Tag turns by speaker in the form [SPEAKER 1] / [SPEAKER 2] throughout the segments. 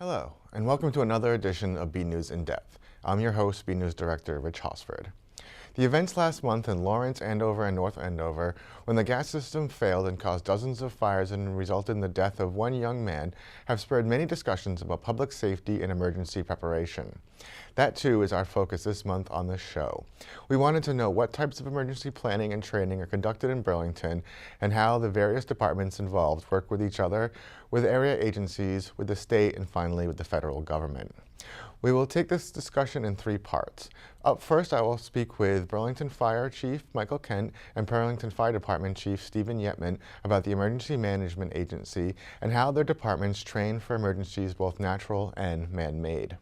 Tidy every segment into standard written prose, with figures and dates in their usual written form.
[SPEAKER 1] Hello, and welcome to another edition of BNEWS In Depth. I'm your host, BNEWS Director Rich Hosford. The events last month in Lawrence, Andover, and North Andover, when the gas system failed and caused dozens of fires and resulted in the death of one young man, have spurred many discussions about public safety and emergency preparation. That, too, is our focus this month on the show. We wanted to know what types of emergency planning and training are conducted in Burlington and how the various departments involved work with each other, with area agencies, with the state, and finally with the federal government. We will take this discussion in three parts. Up first, I will speak with Burlington Fire Chief Michael Kent and Burlington Fire Department Chief Stephen Yetman about the Emergency Management Agency and how their departments train for emergencies both natural and man-made.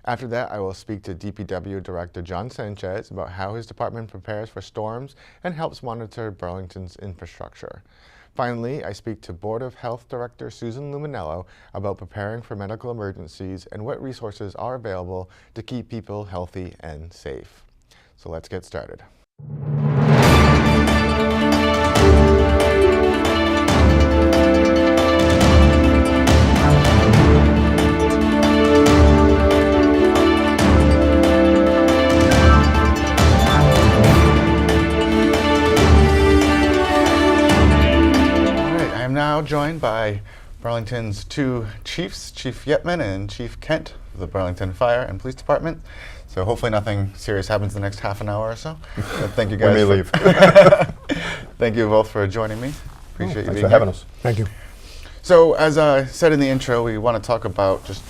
[SPEAKER 1] After that, I will speak to DPW Director John Sanchez about how his department prepares for storms and helps monitor Burlington's infrastructure. Finally, I speak to Board of Health Director Susan Lumenello about preparing for medical emergencies and what resources are available to keep people healthy and safe. So let's get started. Now joined by Burlington's two chiefs, Chief Yetman and Chief Kent of the Burlington Fire and Police Department. So hopefully nothing serious happens in the next half an hour or so. But thank you guys.
[SPEAKER 2] We may leave.
[SPEAKER 1] Thank you both for joining me. Appreciate you
[SPEAKER 2] Thanks
[SPEAKER 1] being
[SPEAKER 2] for having
[SPEAKER 1] here.
[SPEAKER 2] us.
[SPEAKER 3] Thank you.
[SPEAKER 1] So as I said in the intro, we want to talk about just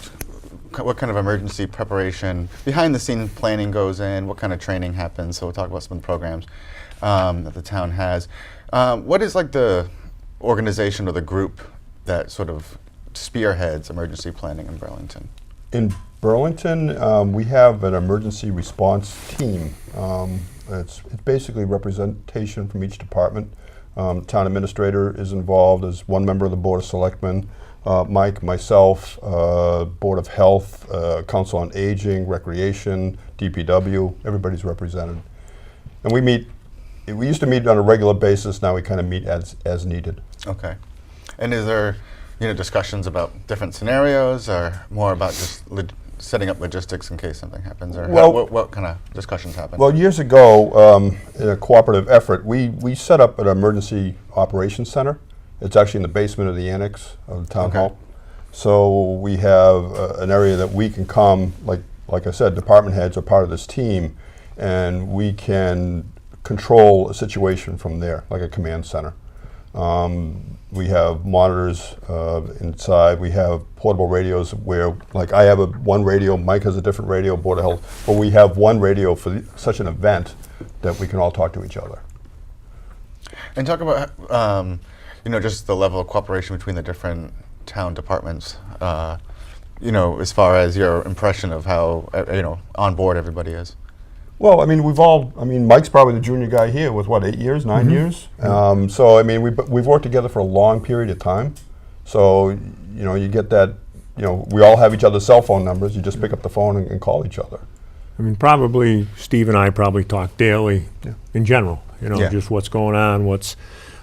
[SPEAKER 1] what kind of emergency preparation, behind the scenes planning goes in, what kind of training happens. So we'll talk about some of the programs that the town has. What is like the organization or the group that sort of spearheads emergency planning in Burlington?
[SPEAKER 2] In Burlington, we have an emergency response team. It's basically representation from each department. Town administrator is involved as one member of the Board of Selectmen. Mike, myself, Board of Health, Council on Aging, Recreation, DPW, everybody's represented. And we used to meet on a regular basis, now we kind of meet as needed.
[SPEAKER 1] Okay. And is there, discussions about different scenarios or more about just setting up logistics in case something happens? Or what kind of discussions happen?
[SPEAKER 2] Well, years ago, in a cooperative effort, we set up an emergency operations center. It's actually in the basement of the annex of the town hall. So we have an area that we can come, like I said, department heads are part of this team, and we can control a situation from there, like a command center. We have monitors inside. We have portable radios where, like, I have one radio, Mike has a different radio, Board of Health, but we have one radio for such an event that we can all talk to each other.
[SPEAKER 1] And talk about, just the level of cooperation between the different town departments, as far as your impression of how, on board everybody is.
[SPEAKER 2] Well, I mean, Mike's probably the junior guy here with what, 8 years, 9 years? So, I mean, we've worked together for a long period of time. So, you get that, we all have each other's cell phone numbers. You just pick up the phone and call each other.
[SPEAKER 3] I mean, probably Steve and I probably talk daily in general, just what's going on,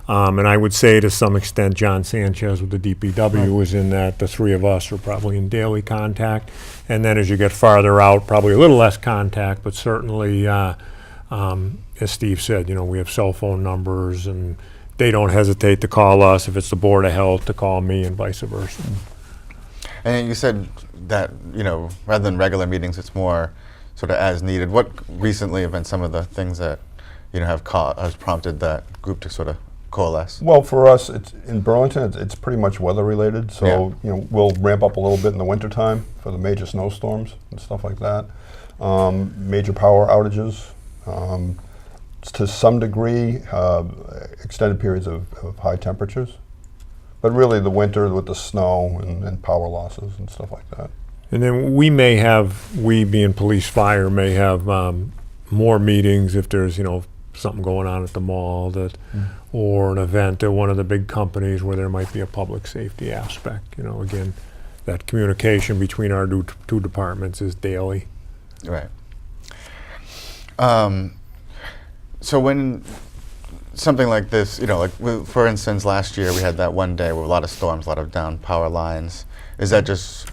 [SPEAKER 3] and I would say to some extent John Sanchez with the DPW was in that. The three of us are probably in daily contact. And then as you get farther out, probably a little less contact, but certainly, as Steve said, we have cell phone numbers and they don't hesitate to call us if it's the Board of Health to call me and vice versa.
[SPEAKER 1] And you said that, rather than regular meetings, it's more sort of as needed. What recently have been some of the things that, has prompted that group to sort of coalesce?
[SPEAKER 2] Well, for us, it's in Burlington, it's pretty much weather related. So, we'll ramp up a little bit in the wintertime for the major snowstorms and stuff like that. Major power outages, to some degree, extended periods of high temperatures. But really the winter with the snow and power losses and stuff like that.
[SPEAKER 3] And then we being police fire, may have more meetings if there's, something going on at the mall or an event at one of the big companies where there might be a public safety aspect. Again, that communication between our two departments is daily.
[SPEAKER 1] Right. So when something like this, for instance, last year we had that one day with a lot of storms, a lot of down power lines. Is that just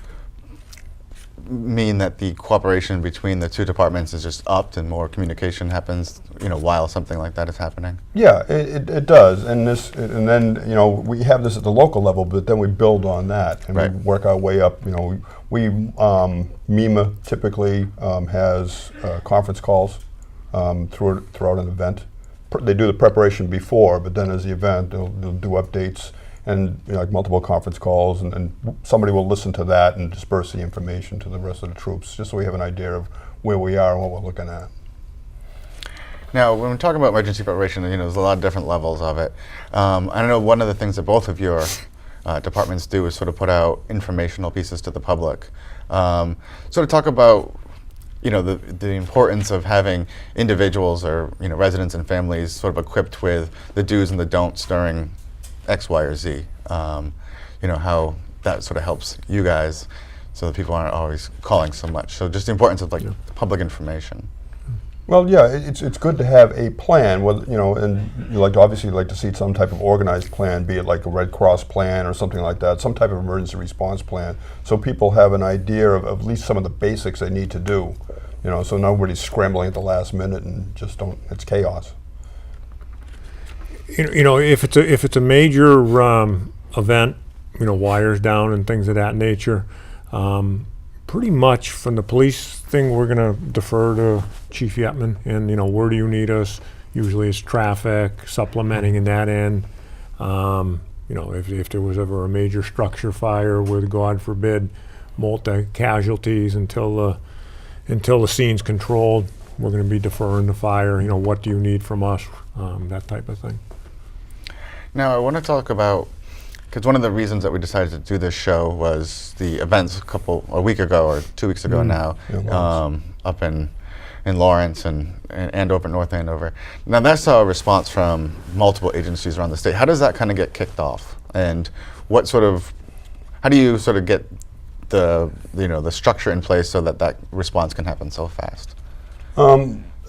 [SPEAKER 1] mean that the cooperation between the two departments is just upped and more communication happens, while something like that is happening?
[SPEAKER 2] Yeah, it does, and then we have this at the local level, but then we build on that and
[SPEAKER 1] Right.
[SPEAKER 2] we work our way up. MEMA typically has conference calls throughout an event. They do the preparation before, but then as the event, they'll do updates and like multiple conference calls, and somebody will listen to that and disperse the information to the rest of the troops, just so we have an idea of where we are and what we're looking at.
[SPEAKER 1] Now, when we're talking about emergency preparation, there's a lot of different levels of it. I know one of the things that both of your departments do is sort of put out informational pieces to the public. Sort of talk about the importance of having individuals or residents and families sort of equipped with the do's and the don'ts during X, Y, or Z. How that sort of helps you guys so that people aren't always calling so much. So just the importance of public information.
[SPEAKER 2] Well, yeah, it's good to have a plan. And you obviously like to see some type of organized plan, be it like a Red Cross plan or something like that, some type of emergency response plan, so people have an idea of at least some of the basics they need to do. So nobody's scrambling at the last minute and it's chaos.
[SPEAKER 3] If it's a major event, wires down and things of that nature, pretty much from the police thing, we're going to defer to Chief Yetman, and where do you need us? Usually it's traffic, supplementing in that end. If there was ever a major structure fire with, God forbid, multi-casualties until the scene's controlled, we're going to be deferring the fire. What do you need from us? That type of thing.
[SPEAKER 1] Now, I want to talk about, because one of the reasons that we decided to do this show was the events a week ago or 2 weeks ago now, up in Lawrence and Andover and North Andover. Now, that saw a response from multiple agencies around the state. How does that kind of get kicked off? And how do you sort of get the structure in place so that response can happen so fast?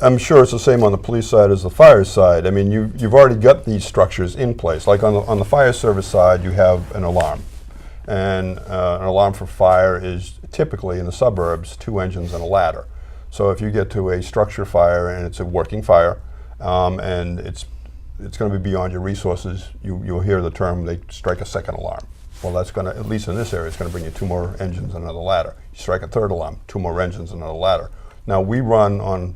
[SPEAKER 2] I'm sure it's the same on the police side as the fire side. I mean, you've already got these structures in place. Like on the fire service side, you have an alarm. And an alarm for fire is typically in the suburbs 2 engines and a ladder. So if you get to a structure fire and it's a working fire, and it's going to be beyond your resources, you'll hear the term, they strike a second alarm. Well, that's going to, at least in this area, it's going to bring you 2 more engines and another ladder. You strike a third alarm, 2 more engines and another ladder. Now we run on,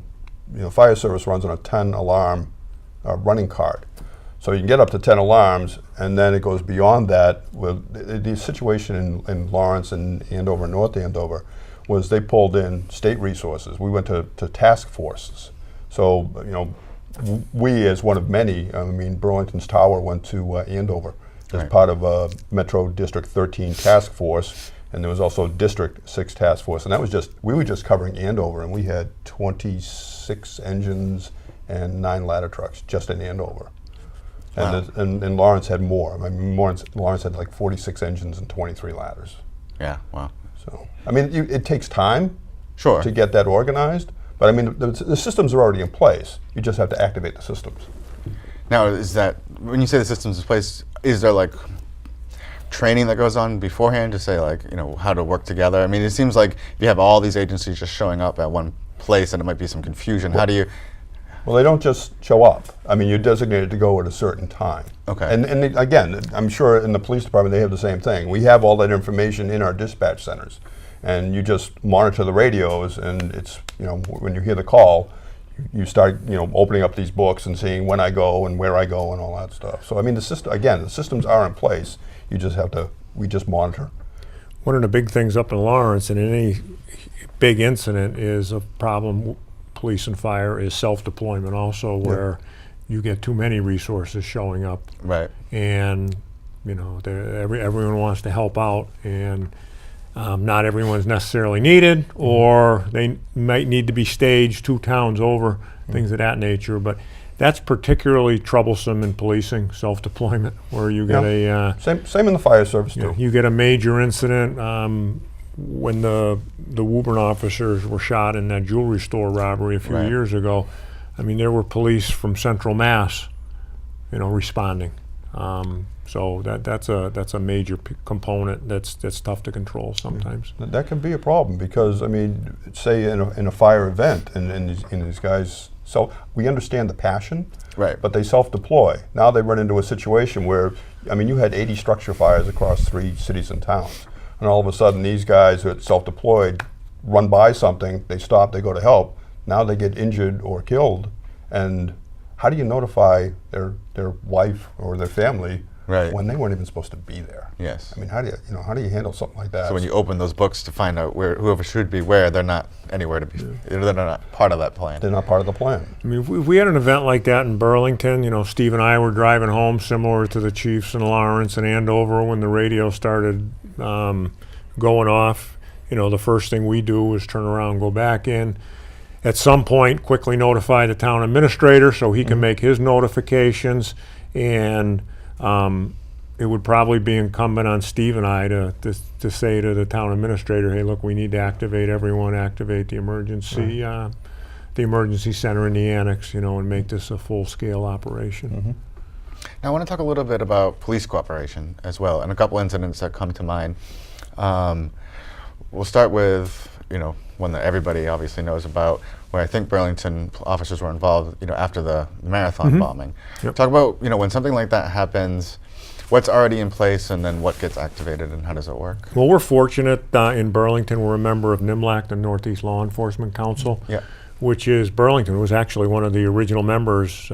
[SPEAKER 2] fire service runs on a 10 alarm running card. So you can get up to 10 alarms, and then it goes beyond that. The situation in Lawrence and Andover and North Andover was they pulled in state resources. We went to task forces. So, we as one of many, Burlington's Tower went to Andover as part of a Metro District 13 task force, and there was also District 6 task force. And that was we were just covering Andover, and we had 26 engines and 9 ladder trucks just in Andover.
[SPEAKER 1] Wow.
[SPEAKER 2] And Lawrence had more. Lawrence had like 46 engines and 23 ladders.
[SPEAKER 1] Yeah, wow.
[SPEAKER 2] So, it takes time
[SPEAKER 1] to
[SPEAKER 2] get that organized, but the systems are already in place. You just have to activate the systems.
[SPEAKER 1] Now, when you say the systems in place, is there training that goes on beforehand to say how to work together? It seems like if you have all these agencies just showing up at one place, and it might be some confusion. How do you?
[SPEAKER 2] Well, they don't just show up. You're designated to go at a certain time.
[SPEAKER 1] Okay.
[SPEAKER 2] And again, I'm sure in the police department they have the same thing. We have all that information in our dispatch centers, and you just monitor the radios, and it's, when you hear the call, you start, opening up these books and seeing when I go and where I go and all that stuff. So the systems are in place. We just monitor.
[SPEAKER 3] One of the big things up in Lawrence, in any big incident, is a problem. Police and fire is self-deployment also, where you get too many resources showing up.
[SPEAKER 1] Right.
[SPEAKER 3] And everyone wants to help out, and not everyone's necessarily needed, or they might need to be staged 2 towns over, things of that nature. But that's particularly troublesome in policing, self-deployment, where you get
[SPEAKER 2] same in the fire service too.
[SPEAKER 3] You get a major incident. When the Woburn officers were shot in that jewelry store robbery a few years ago, there were police from Central Mass, responding. So that's a major component that's tough to control sometimes.
[SPEAKER 2] That can be a problem because, I mean, say in a fire event and these guys, so we understand the passion,
[SPEAKER 1] right?
[SPEAKER 2] But they self-deploy. Now they run into a situation where, I mean, you had 80 structure fires across 3 cities and towns. And all of a sudden these guys who are self-deployed run by something, they stop, they go to help. Now they get injured or killed. And how do you notify their wife or their family when they weren't even supposed to be there?
[SPEAKER 1] Yes.
[SPEAKER 2] I mean, how do you handle something like that?
[SPEAKER 1] So when you open those books to find out where whoever should be where, they're not anywhere to be. They're not part of that plan.
[SPEAKER 2] They're not part of the plan.
[SPEAKER 3] I mean, if we had an event like that in Burlington, Steve and I were driving home, similar to the chiefs in Lawrence and Andover when the radio started going off. The first thing we do is turn around, go back in. At some point, quickly notify the town administrator so he can make his notifications, and it would probably be incumbent on Steve and I to say to the town administrator, hey, look, we need to activate everyone, activate the emergency center in the annex, and make this a full-scale operation.
[SPEAKER 1] Now I want to talk a little bit about police cooperation as well, and a couple incidents that come to mind. We'll start with, one that everybody obviously knows about, where I think Burlington officers were involved, after the marathon bombing.
[SPEAKER 3] Yep.
[SPEAKER 1] Talk about, when something like that happens, what's already in place and then what gets activated and how does it work?
[SPEAKER 3] Well, we're fortunate in Burlington. We're a member of NIMLAC, the Northeast Law Enforcement Council, which is Burlington was actually one of the original members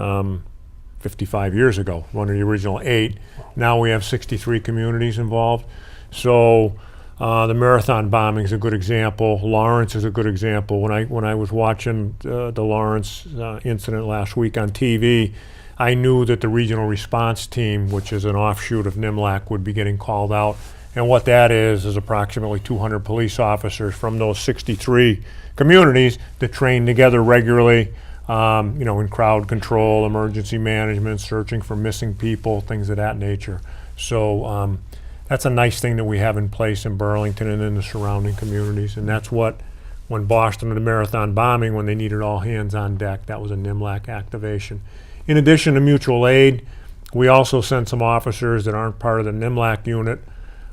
[SPEAKER 3] 55 years ago, one of the original 8. Now we have 63 communities involved. So the marathon bombing is a good example. Lawrence is a good example. When I was watching the Lawrence incident last week on TV, I knew that the regional response team, which is an offshoot of NIMLAC, would be getting called out. And what that is approximately 200 police officers from those 63 communities that train together regularly, in crowd control, emergency management, searching for missing people, things of that nature. So that's a nice thing that we have in place in Burlington and in the surrounding communities. And that's what, when Boston and the marathon bombing, when they needed all hands on deck, that was a NIMLAC activation. In addition to mutual aid, we also sent some officers that aren't part of the NIMLAC unit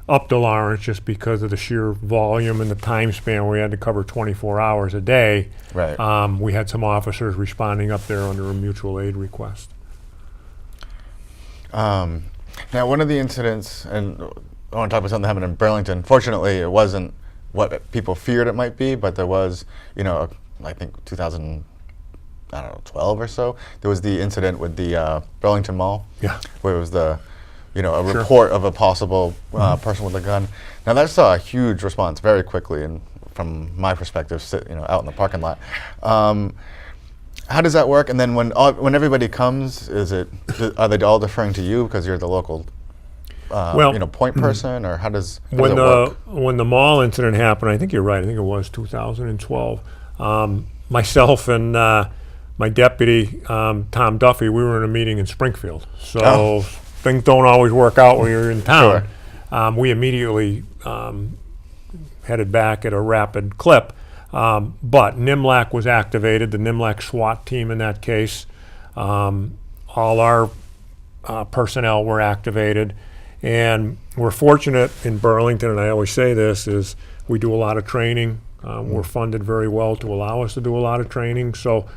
[SPEAKER 3] up to Lawrence just because of the sheer volume and the time span where we had to cover 24 hours a day.
[SPEAKER 1] Right.
[SPEAKER 3] We had some officers responding up there under a mutual aid request.
[SPEAKER 1] Now, one of the incidents, and I want to talk about something that happened in Burlington. Fortunately, it wasn't what people feared it might be, but there was, I think 2012 or so, there was the incident with the Burlington Mall, where it was a report of a possible person with a gun. Now that saw a huge response very quickly, and from my perspective, out in the parking lot. How does that work? And then when everybody comes, are they all deferring to you because you're the local, point person, or how does it work?
[SPEAKER 3] When the mall incident happened, I think you're right. I think it was 2012. Myself and my deputy Tom Duffy, we were in a meeting in Springfield. So things don't always work out when you're in town. Sure. We immediately headed back at a rapid clip. But NIMLAC was activated, the NIMLAC SWAT team in that case. All our personnel were activated. And we're fortunate in Burlington, and I always say this, is we do a lot of training. We're funded very well to allow us to do a lot of training. So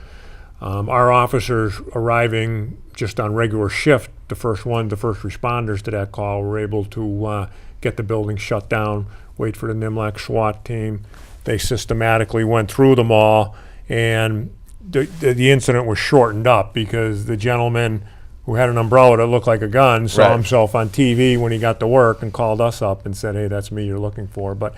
[SPEAKER 3] our officers arriving just on regular shift, the first responders to that call, were able to get the building shut down, wait for the NIMLAC SWAT team. They systematically went through the mall, and the incident was shortened up because the gentleman who had an umbrella that looked like a gun saw himself on TV when he got to work and called us up and said, hey, that's me you're looking for. But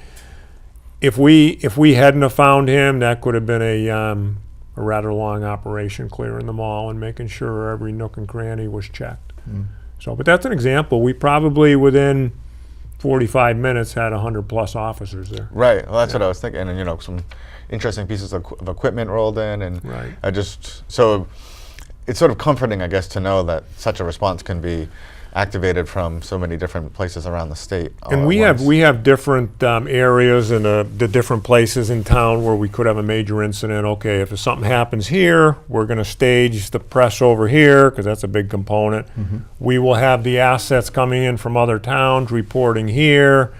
[SPEAKER 3] if we hadn't have found him, that could have been a rather long operation clearing the mall and making sure every nook and cranny was checked. So, but that's an example. We probably within 45 minutes had 100 plus officers there.
[SPEAKER 1] Right. Well, that's what I was thinking, and some interesting pieces of equipment rolled in, and so it's sort of comforting, I guess, to know that such a response can be activated from so many different places around the state. all
[SPEAKER 3] And
[SPEAKER 1] at
[SPEAKER 3] we
[SPEAKER 1] once.
[SPEAKER 3] have different areas and the different places in town where we could have a major incident. Okay, if something happens here, we're going to stage the press over here because that's a big component. We will have the assets coming in from other towns reporting here.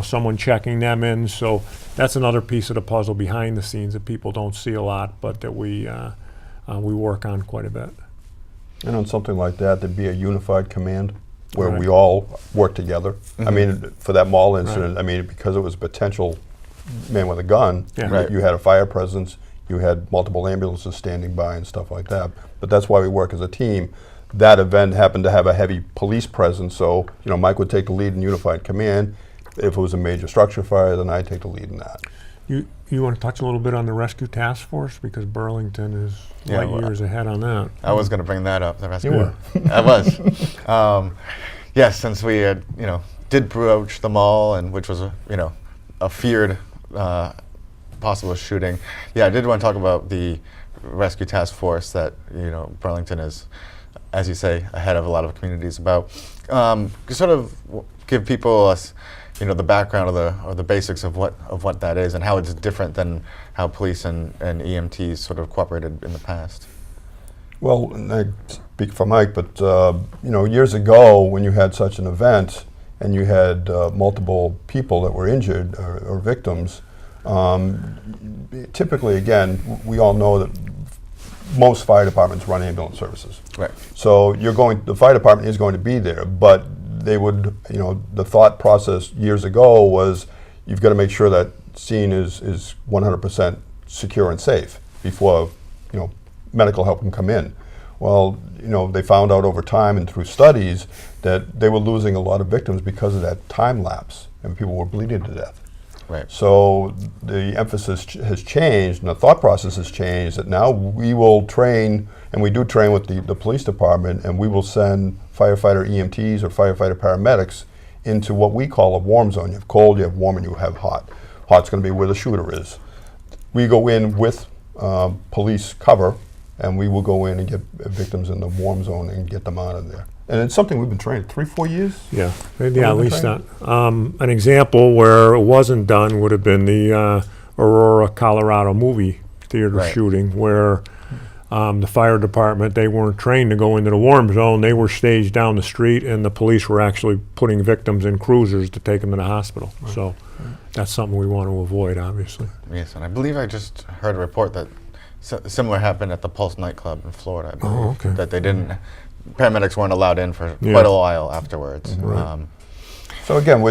[SPEAKER 3] Someone checking them in. So that's another piece of the puzzle behind the scenes that people don't see a lot, but that we work on quite a bit.
[SPEAKER 2] And on something like that, there'd be a unified command where
[SPEAKER 3] Right.
[SPEAKER 2] we all work together. I mean, for that mall incident, I mean, because it was a potential man with a gun,
[SPEAKER 3] Yeah.
[SPEAKER 1] Right.
[SPEAKER 2] you had a fire presence, you had multiple ambulances standing by and stuff like that. But that's why we work as a team. That event happened to have a heavy police presence, so Mike would take the lead in unified command. If it was a major structure fire, then I'd take the lead in that.
[SPEAKER 3] You want to touch a little bit on the rescue task force because Burlington is
[SPEAKER 1] Yeah,
[SPEAKER 3] light years ahead on that.
[SPEAKER 1] I was going to bring that up. The rest
[SPEAKER 3] You were.
[SPEAKER 1] I was. Yes, since we had, did broach the mall, and which was a feared possible shooting. Yeah, I did want to talk about the rescue task force that Burlington is, as you say, ahead of a lot of communities about. Sort of give people the background or the basics of what that is and how it's different than how police and EMTs sort of cooperated in the past.
[SPEAKER 2] Well, and I speak for Mike, but years ago when you had such an event and you had multiple people that were injured or victims, typically, again, we all know that most fire departments run ambulance services.
[SPEAKER 1] Right.
[SPEAKER 2] So the fire department is going to be there, but they would, the thought process years ago was you've got to make sure that scene is 100% secure and safe before, medical help can come in. Well, they found out over time and through studies that they were losing a lot of victims because of that time lapse and people were bleeding to death.
[SPEAKER 1] Right.
[SPEAKER 2] So the emphasis has changed and the thought process has changed that now we will train, and we do train with the police department, and we will send firefighter EMTs or firefighter paramedics into what we call a warm zone. You have cold, you have warm, and you have hot. Hot's going to be where the shooter is. We go in with police cover, and we will go in and get victims in the warm zone and get them out of there. And it's something we've been training 3-4 years.
[SPEAKER 3] Yeah, maybe at
[SPEAKER 2] What
[SPEAKER 3] least
[SPEAKER 2] have
[SPEAKER 3] that. An example where it wasn't done would have been the Aurora, Colorado movie theater
[SPEAKER 1] Right.
[SPEAKER 3] shooting, where the fire department, they weren't trained to go into the warm zone. They were staged down the street, and the police were actually putting victims in cruisers to take them to the hospital. So that's something we want to avoid, obviously.
[SPEAKER 1] Yes, and I believe I just heard a report that similar happened at the Pulse nightclub in Florida. I believe,
[SPEAKER 3] Oh, okay.
[SPEAKER 1] That they didn't. Paramedics weren't allowed in for
[SPEAKER 3] Yeah.
[SPEAKER 1] quite a while afterwards.
[SPEAKER 3] Right.
[SPEAKER 2] So again,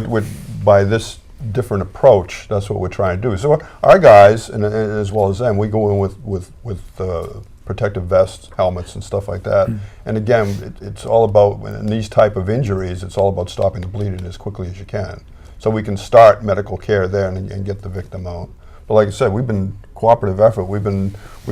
[SPEAKER 2] by this different approach, that's what we're trying to do. So our guys, and as well as them, we go in with protective vests, helmets, and stuff like that. And again, it's all about, in these type of injuries, it's all about stopping the bleeding as quickly as you can. So we can start medical care there and get the victim out. But like I said, we've been cooperative effort. We've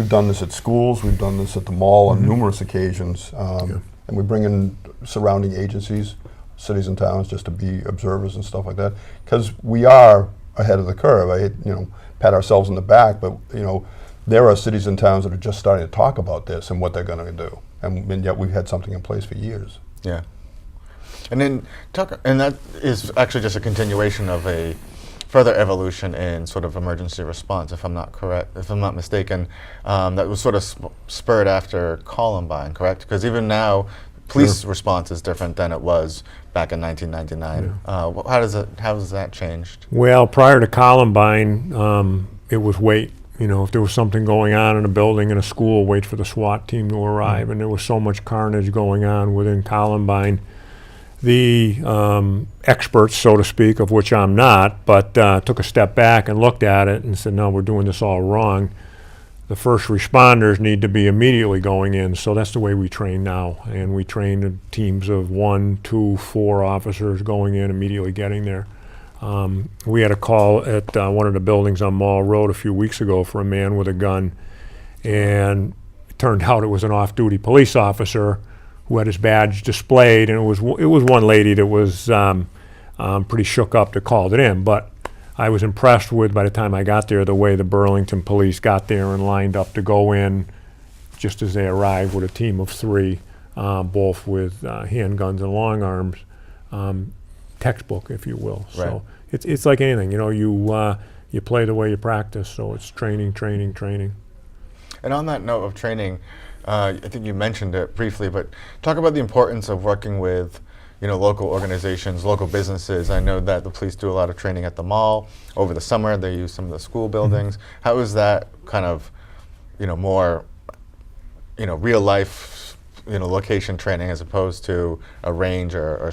[SPEAKER 2] done this at schools. We've done this at the mall on numerous occasions, and we bring in surrounding agencies, cities and towns, just to be observers and stuff like that. Because we are ahead of the curve. I pat ourselves on the back, but there are cities and towns that are just starting to talk about this and what they're going to do, and yet we've had something in place for years.
[SPEAKER 1] Yeah. And then and that is actually just a continuation of a further evolution in sort of emergency response, if I'm not mistaken, that was sort of spurred after Columbine, correct? Because even now, police response is different than it was back in 1999. How has that changed?
[SPEAKER 3] Well, prior to Columbine, it was wait. If there was something going on in a building, in a school, wait for the SWAT team to arrive. And there was so much carnage going on within Columbine. The experts, so to speak, of which I'm not, but took a step back and looked at it and said, no, we're doing this all wrong. The first responders need to be immediately going in, so that's the way we train now. And we train teams of 1, 2, 4 officers going in, immediately getting there. We had a call at one of the buildings on Mall Road a few weeks ago for a man with a gun, and it turned out it was an off-duty police officer who had his badge displayed, and it was one lady that was pretty shook up that called it in. But I was impressed with, by the time I got there, the way the Burlington police got there and lined up to go in just as they arrived with a team of 3. both with handguns and long arms, textbook, if you will.
[SPEAKER 1] Right.
[SPEAKER 3] So it's like anything, you play the way you practice, so it's training, training, training.
[SPEAKER 1] And on that note of training, I think you mentioned it briefly, but talk about the importance of working with local organizations, local businesses. I know that the police do a lot of training at the mall. Over the summer, they use some of the school buildings. How is that kind of, more, real life, location training as opposed to a range or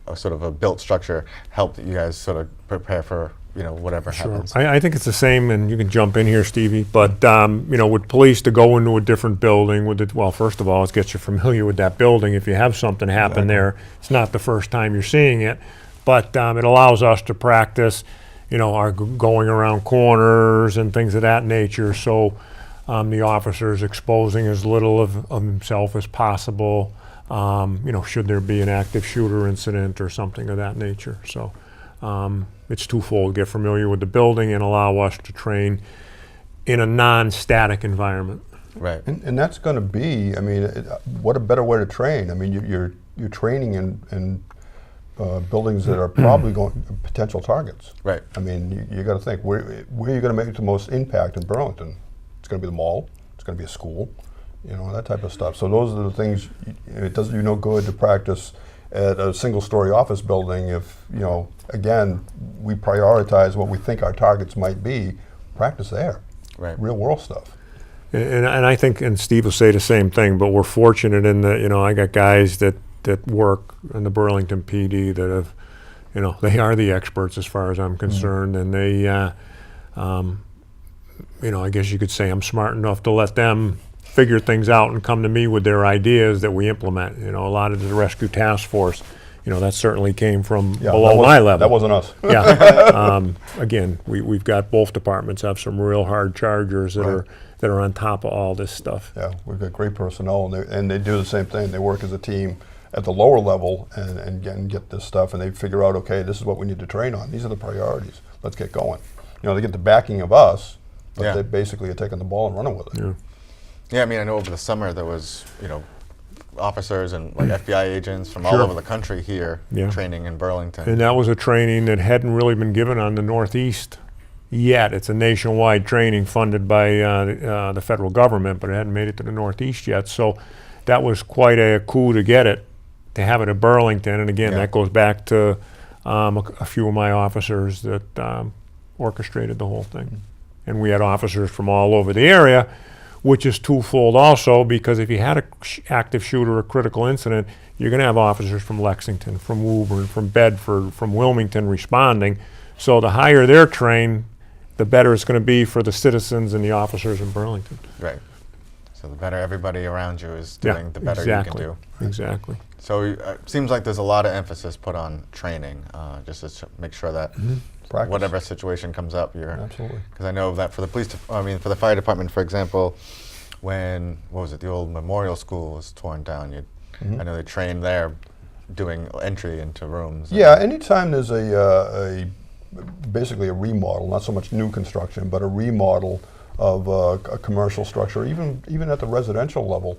[SPEAKER 1] a sort of a built structure help that you guys sort of prepare for, whatever happens?
[SPEAKER 3] I think it's the same, and you can jump in here, Stevie, but, with police to go into a different building, well, first of all, it gets you familiar with that building. If you have something happen there, it's not the first time you're seeing it, but it allows us to practice, our going around corners and things of that nature, so the officer's exposing as little of himself as possible, should there be an active shooter incident or something of that nature. So it's twofold: get familiar with the building and allow us to train in a non-static environment.
[SPEAKER 1] Right.
[SPEAKER 2] And that's going to be, what a better way to train. You're training in buildings that are probably potential targets.
[SPEAKER 1] Right.
[SPEAKER 2] You got to think, where are you going to make the most impact in Burlington? It's going to be the mall, it's going to be a school, that type of stuff. So those are the things, it does you no good to practice at a single-story office building if, again, we prioritize what we think our targets might be, practice there.
[SPEAKER 1] Right.
[SPEAKER 2] Real world stuff.
[SPEAKER 3] And I think, and Steve will say the same thing, but we're fortunate in that, I got guys that work in the Burlington PD that have, they are the experts as far as I'm concerned, and they, I guess you could say I'm smart enough to let them figure things out and come to me with their ideas that we implement. A lot of the rescue task force, that certainly came from below my level.
[SPEAKER 2] That wasn't us.
[SPEAKER 3] Yeah. Again, we've got both departments have some real hard chargers that are on top of all this stuff.
[SPEAKER 2] Yeah, we've got great personnel, and they do the same thing. They work as a team at the lower level and get this stuff, and they figure out, okay, this is what we need to train on. These are the priorities. Let's get going. They get the backing of us, but they basically are taking the ball and running with it.
[SPEAKER 3] Yeah.
[SPEAKER 1] Yeah, I know over the summer there was, officers and like FBI agents from all over the country here training in Burlington.
[SPEAKER 3] And that was a training that hadn't really been given on the Northeast yet. It's a nationwide training funded by the federal government, but it hadn't made it to the Northeast yet. So that was quite a coup to get it, to have it at Burlington. And again, that goes back to a few of my officers that orchestrated the whole thing. And we had officers from all over the area, which is twofold also, because if you had an active shooter or critical incident, you're going to have officers from Lexington, from Woburn, from Bedford, from Wilmington responding. So the higher they're trained, the better it's going to be for the citizens and the officers in Burlington.
[SPEAKER 1] Right. So the better everybody around you is doing, the better you can do.
[SPEAKER 3] Exactly.
[SPEAKER 1] So it seems like there's a lot of emphasis put on training, just to make sure that whatever situation comes up, you're
[SPEAKER 2] absolutely.
[SPEAKER 1] Because I know that for the police, for the fire department, for example, when the old memorial school was torn down, I know they trained there, doing entry into rooms.
[SPEAKER 2] Yeah, anytime there's basically a remodel, not so much new construction, but a remodel of a commercial structure, even at the residential level.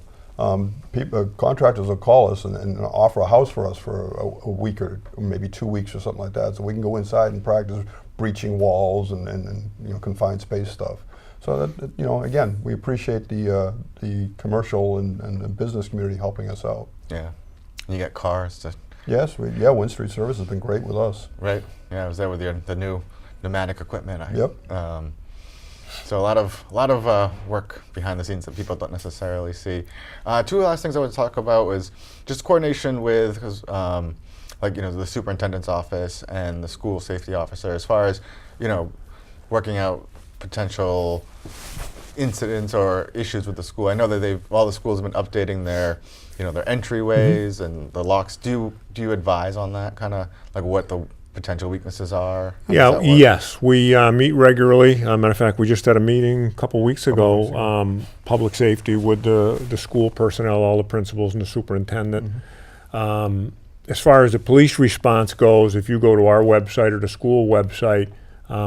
[SPEAKER 2] Contractors will call us and offer a house for us for a week or maybe 2 weeks or something like that, so we can go inside and practice breaching walls and confined space stuff. So that again, we appreciate the commercial and the business community helping us out.
[SPEAKER 1] Yeah, and you get cars to.
[SPEAKER 2] Yes, Win Street Service has been great with us.
[SPEAKER 1] Right. Yeah, I was there with the new pneumatic equipment.
[SPEAKER 2] Yep.
[SPEAKER 1] So a lot of work behind the scenes that people don't necessarily see. Two last things I would talk about was just coordination with, the superintendent's office and the school safety officer, as far as working out potential incidents or issues with the school. I know that all the schools have been updating their entryways and the locks. Do you advise on that, kind of like what the potential weaknesses are?
[SPEAKER 3] Yes, we meet regularly. Matter of fact, we just had a meeting a couple weeks ago, public safety with the school personnel, all the principals and the superintendent. As far as the police response goes, if you go to our website or the school website,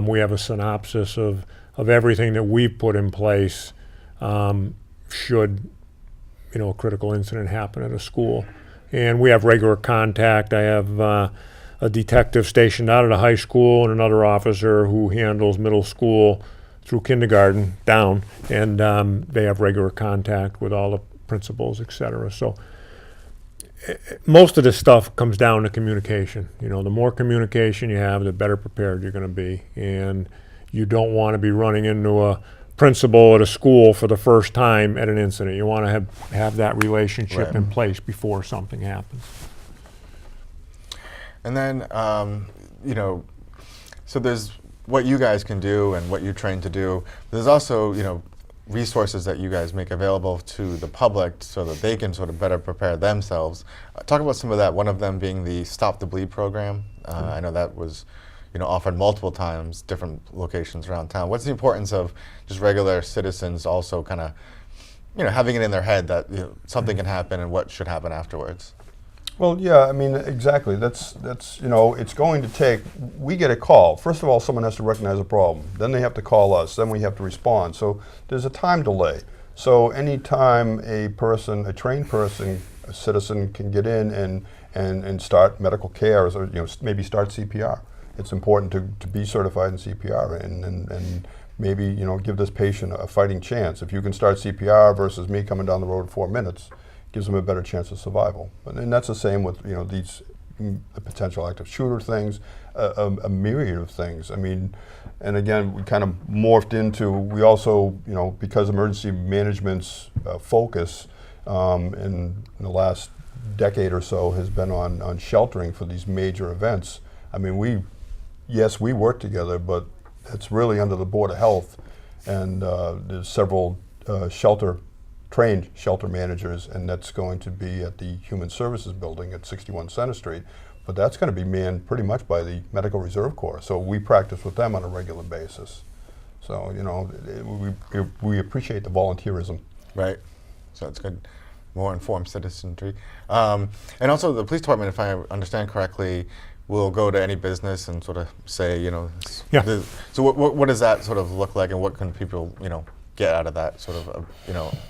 [SPEAKER 3] we have a synopsis of everything that we've put in place should a critical incident happen at a school. And we have regular contact. I have a detective stationed out at a high school and another officer who handles middle school through kindergarten down, and they have regular contact with all the principals, et cetera. So most of this stuff comes down to communication. The more communication you have, the better prepared you're going to be. And you don't want to be running into a principal at a school for the first time at an incident. You want to have that relationship in place before something happens.
[SPEAKER 1] And then, so there's what you guys can do and what you're trained to do. There's also, resources that you guys make available to the public so that they can sort of better prepare themselves. Talk about some of that, one of them being the Stop the Bleed program. I know that was offered multiple times, different locations around town. What's the importance of just regular citizens also kind of, having it in their head that something can happen and what should happen afterwards?
[SPEAKER 2] Well, yeah, I mean, exactly. That's it's going to take, we get a call. First of all, someone has to recognize a problem. Then they have to call us. Then we have to respond. So there's a time delay. So anytime a trained person, a citizen can get in and start medical care, or maybe start CPR. It's important to be certified in CPR and maybe give this patient a fighting chance. If you can start CPR versus me coming down the road in 4 minutes, gives them a better chance of survival. And that's the same with these the potential active shooter things, a myriad of things. I mean, and again, we kind of morphed into, we also, because emergency management's focus in the last decade or so has been on sheltering for these major events. I mean, we work together, but it's really under the Board of Health, and there's several trained shelter managers, and that's going to be at the Human Services Building at 61 Center Street. But that's going to be manned pretty much by the Medical Reserve Corps. So we practice with them on a regular basis. So, we appreciate the volunteerism.
[SPEAKER 1] Right. So it's good. More informed citizenry. And also the police department, if I understand correctly, will go to any business and sort of say, so what does that sort of look like, and what can people, get out of that sort of,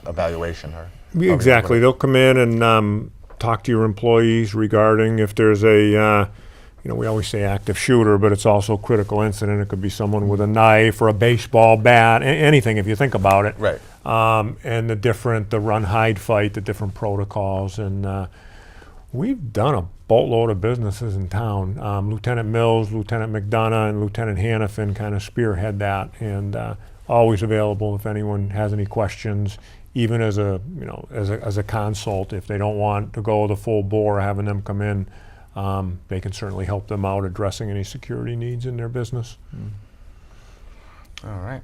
[SPEAKER 1] evaluation? Or
[SPEAKER 3] exactly. They'll come in and talk to your employees regarding if there's a, we always say active shooter, but it's also critical incident. It could be someone with a knife or a baseball bat, anything if you think about it.
[SPEAKER 1] Right.
[SPEAKER 3] And the run-hide fight, the different protocols. And we've done a boatload of businesses in town. Lieutenant Mills, Lieutenant McDonough, and Lieutenant Hannafin kind of spearhead that, and always available if anyone has any questions, even as a consult. If they don't want to go the full bore, having them come in, they can certainly help them out addressing any security needs in their business.
[SPEAKER 1] All right.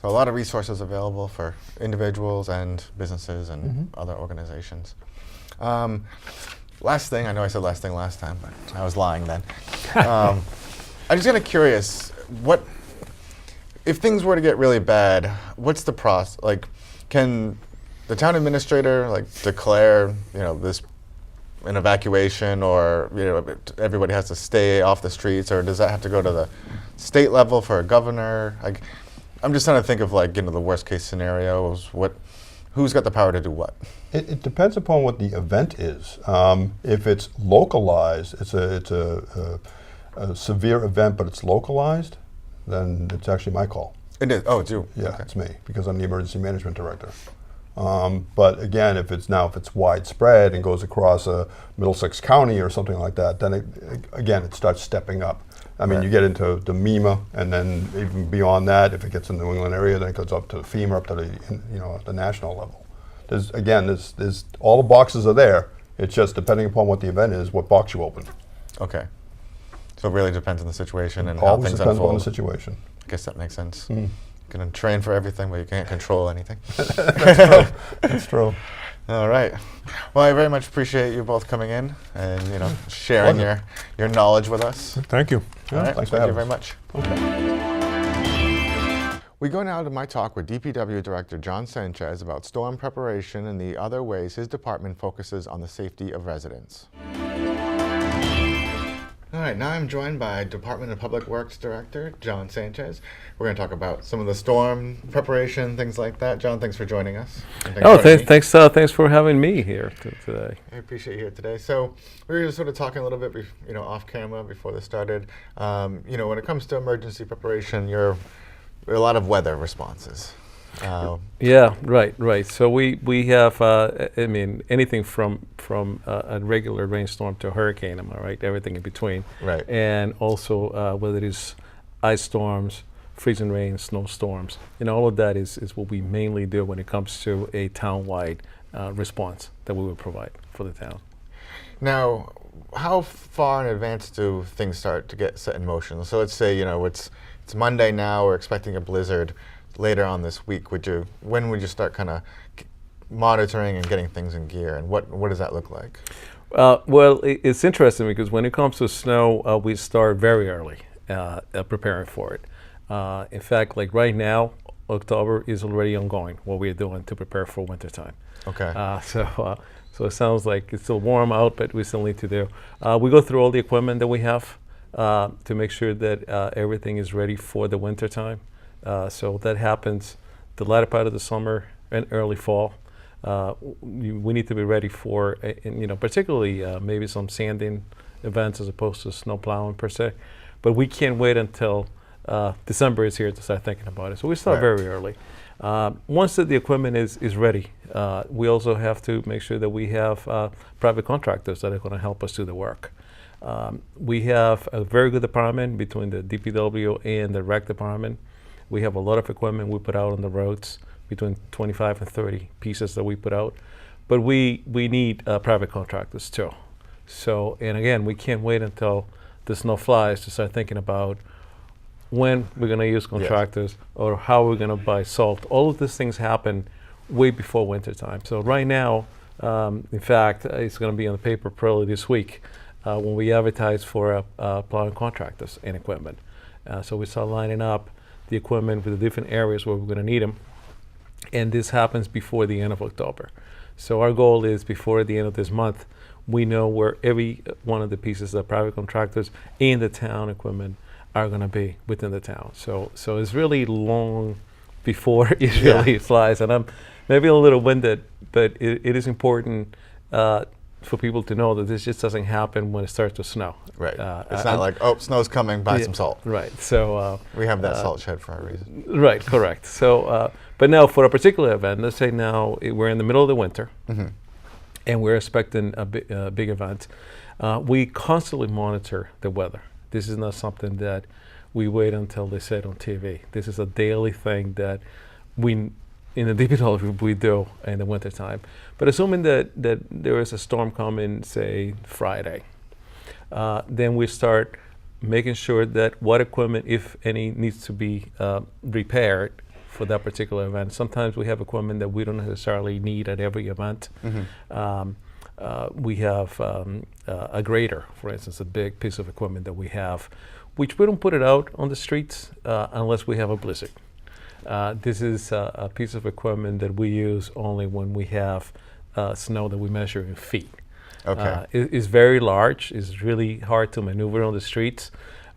[SPEAKER 1] So a lot of resources available for individuals and businesses and other organizations. Last thing, I know I said last thing last time, but I was lying then. I'm just kind of curious, if things were to get really bad, what's the process? Like, can the town administrator declare, this an evacuation, or everybody has to stay off the streets, or does that have to go to the state level for a governor? I'm just trying to think of the worst case scenarios. Who's got the power to do what?
[SPEAKER 2] It depends upon what the event is. If it's localized, it's a severe event, but it's localized, then it's actually my call.
[SPEAKER 1] It is. Oh, it's you.
[SPEAKER 2] Yeah,
[SPEAKER 1] okay.
[SPEAKER 2] It's me, because I'm the emergency management director. But again, if it's widespread and goes across Middlesex County or something like that, then it starts stepping up. I mean, you get into the MEMA, and then even beyond that, if it gets in the New England area, then it goes up to the FEMA, up to the national level. There's all the boxes are there. It's just depending upon what the event is, what box you open.
[SPEAKER 1] Okay. So it really depends on the situation and how things unfold.
[SPEAKER 2] Always depends on the situation.
[SPEAKER 1] I guess that makes sense. You can train for everything, but you can't control anything.
[SPEAKER 2] That's true.
[SPEAKER 1] All right. Well, I very much appreciate you both coming in and sharing your knowledge with us.
[SPEAKER 3] Thank you.
[SPEAKER 1] All right.
[SPEAKER 2] Thanks
[SPEAKER 1] Thank you
[SPEAKER 2] for
[SPEAKER 1] very much.
[SPEAKER 2] Okay.
[SPEAKER 1] We go now to my talk with DPW Director John Sanchez about storm preparation and the other ways his department focuses on the safety of residents. All right, now I'm joined by Department of Public Works Director John Sanchez. We're going to talk about some of the storm preparation, things like that. John, thanks for joining us.
[SPEAKER 4] Thanks for having me here today.
[SPEAKER 1] I appreciate you here today. So we were just sort of talking a little bit, off camera before this started. When it comes to emergency preparation, you're a lot of weather responses.
[SPEAKER 4] Yeah, right. So we have, anything from a regular rainstorm to a hurricane, am I right? Everything in between.
[SPEAKER 1] Right.
[SPEAKER 4] And also whether it is ice storms, freezing rain, snowstorms, all of that is what we mainly do when it comes to a town-wide response that we will provide for the town.
[SPEAKER 1] Now, how far in advance do things start to get set in motion? So let's say, it's Monday now, we're expecting a blizzard later on this week. When would you start kind of monitoring and getting things in gear, and what does that look like?
[SPEAKER 4] Well, it's interesting because when it comes to snow, we start very early preparing for it. In fact, like right now, October is already ongoing, what we're doing to prepare for wintertime.
[SPEAKER 1] Okay.
[SPEAKER 4] So it sounds like it's still warm out, but we still need to do. We go through all the equipment that we have to make sure that everything is ready for the wintertime. So that happens the latter part of the summer and early fall. We need to be ready for, particularly maybe some sanding events as opposed to snow plowing per se. But we can't wait until December is here to start thinking about it. So we start very early. Once the equipment is ready, we also have to make sure that we have private contractors that are going to help us do the work. We have a very good department between the DPW and the rec department. We have a lot of equipment we put out on the roads, between 25 and 30 pieces that we put out. But we need private contractors too. So, and again, we can't wait until the snow flies to start thinking about when we're going to use contractors or how we're going to buy salt. All of these things happen way before wintertime. So right now, in fact, it's going to be on the paper probably this week when we advertise for plowing contractors and equipment. So we start lining up the equipment for the different areas where we're going to need them. And this happens before the end of October. So our goal is before the end of this month, we know where every one of the pieces of private contractors and the town equipment are going to be within the town. So it's really long before it really flies. And I'm maybe a little winded, but it is important for people to know that this just doesn't happen when it starts to snow.
[SPEAKER 1] Right. It's not like, snow's coming, buy some salt.
[SPEAKER 4] Right. So
[SPEAKER 1] we have that salt shed for a reason.
[SPEAKER 4] Right. Correct. So, but now for a particular event, let's say now we're in the middle of the winter, and we're expecting a big event. We constantly monitor the weather. This is not something that we wait until they say it on TV. This is a daily thing that in the DPW we do in the wintertime. But assuming that there is a storm coming, say Friday, then we start making sure that what equipment, if any, needs to be repaired for that particular event. Sometimes we have equipment that we don't necessarily need at every event. We have a grader, for instance, a big piece of equipment that we have, which we don't put it out on the streets unless we have a blizzard. This is a piece of equipment that we use only when we have snow that we measure in feet.
[SPEAKER 1] Okay.
[SPEAKER 4] It's very large. It's really hard to maneuver on the streets.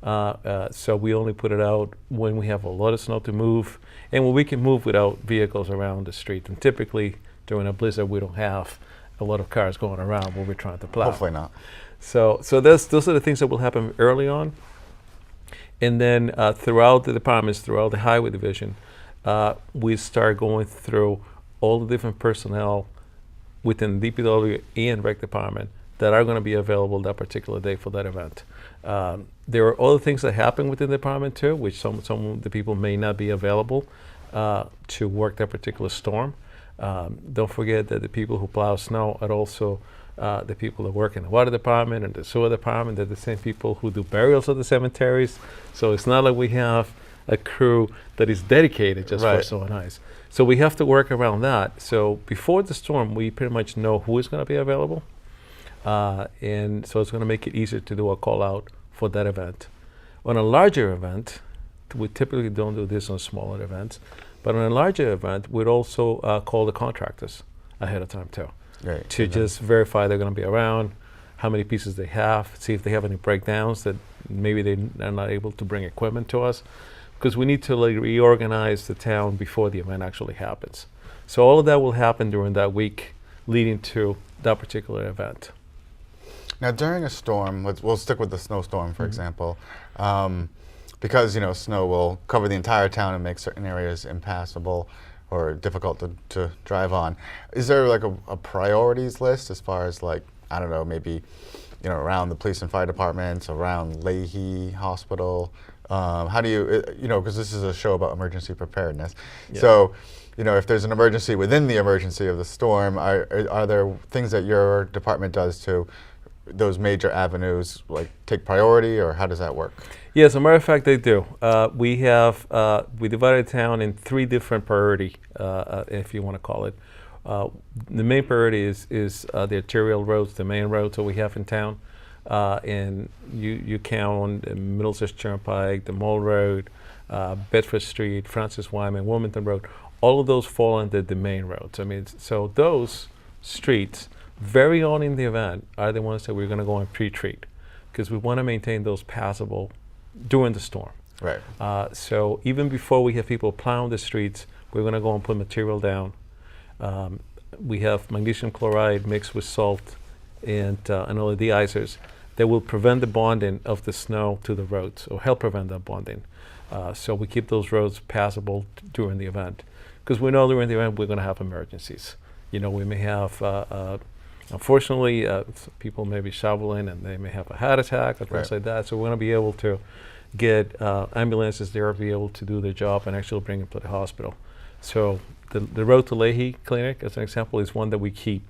[SPEAKER 4] So we only put it out when we have a lot of snow to move and when we can move without vehicles around the street. And typically during a blizzard, we don't have a lot of cars going around when we're trying to plow.
[SPEAKER 1] Hopefully not.
[SPEAKER 4] So those are the things that will happen early on. And then throughout the departments, throughout the highway division, we start going through all the different personnel within the DPW and rec department that are going to be available that particular day for that event. There are other things that happen within the department too, which some of the people may not be available to work that particular storm. Don't forget that the people who plow snow are also the people that work in the water department and the sewer department. They're the same people who do burials at the cemeteries. So it's not like we have a crew that is dedicated just for snow and ice. So we have to work around that. So before the storm, we pretty much know who is going to be available. And so it's going to make it easier to do a call out for that event. On a larger event, we typically don't do this on smaller events, but on a larger event, we'd also call the contractors ahead of time too, to just verify they're going to be around, how many pieces they have, see if they have any breakdowns that maybe they're not able to bring equipment to us, because we need to reorganize the town before the event actually happens. So all of that will happen during that week leading to that particular event.
[SPEAKER 1] Now, during a storm, we'll stick with the snowstorm, for example, because snow will cover the entire town and make certain areas impassable or difficult to drive on. Is there like a priorities list as far as like, I don't know, maybe around the police and fire departments, around Leahy Hospital? How do you, because this is a show about emergency preparedness.
[SPEAKER 4] Yeah.
[SPEAKER 1] So, if there's an emergency within the emergency of the storm, are there things that your department does to those major avenues like take priority, or how does that work?
[SPEAKER 4] Yes, as a matter of fact, they do. We divided the town in 3 different priority, if you want to call it. The main priority is the arterial roads, the main roads that we have in town. And you count the Middlesex Turnpike, the Mall Road, Bedford Street, Francis Wyman, Wilmington Road. All of those fall under the main roads. I mean, so those streets, very early in the event, are the ones that we're going to go and pre-treat, because we want to maintain those passable during the storm.
[SPEAKER 1] Right.
[SPEAKER 4] So even before we have people plowing the streets, we're going to go and put material down. We have magnesium chloride mixed with salt and all the de-icers that will prevent the bonding of the snow to the roads, or help prevent that bonding. So we keep those roads passable during the event, because we know during the event we're going to have emergencies. We may have, unfortunately, people may be shoveling and they may have a heart attack or things like that. So we're going to be able to get ambulances there to be able to do their job and actually bring them to the hospital. So the road to Leahy Clinic, as an example, is one that we keep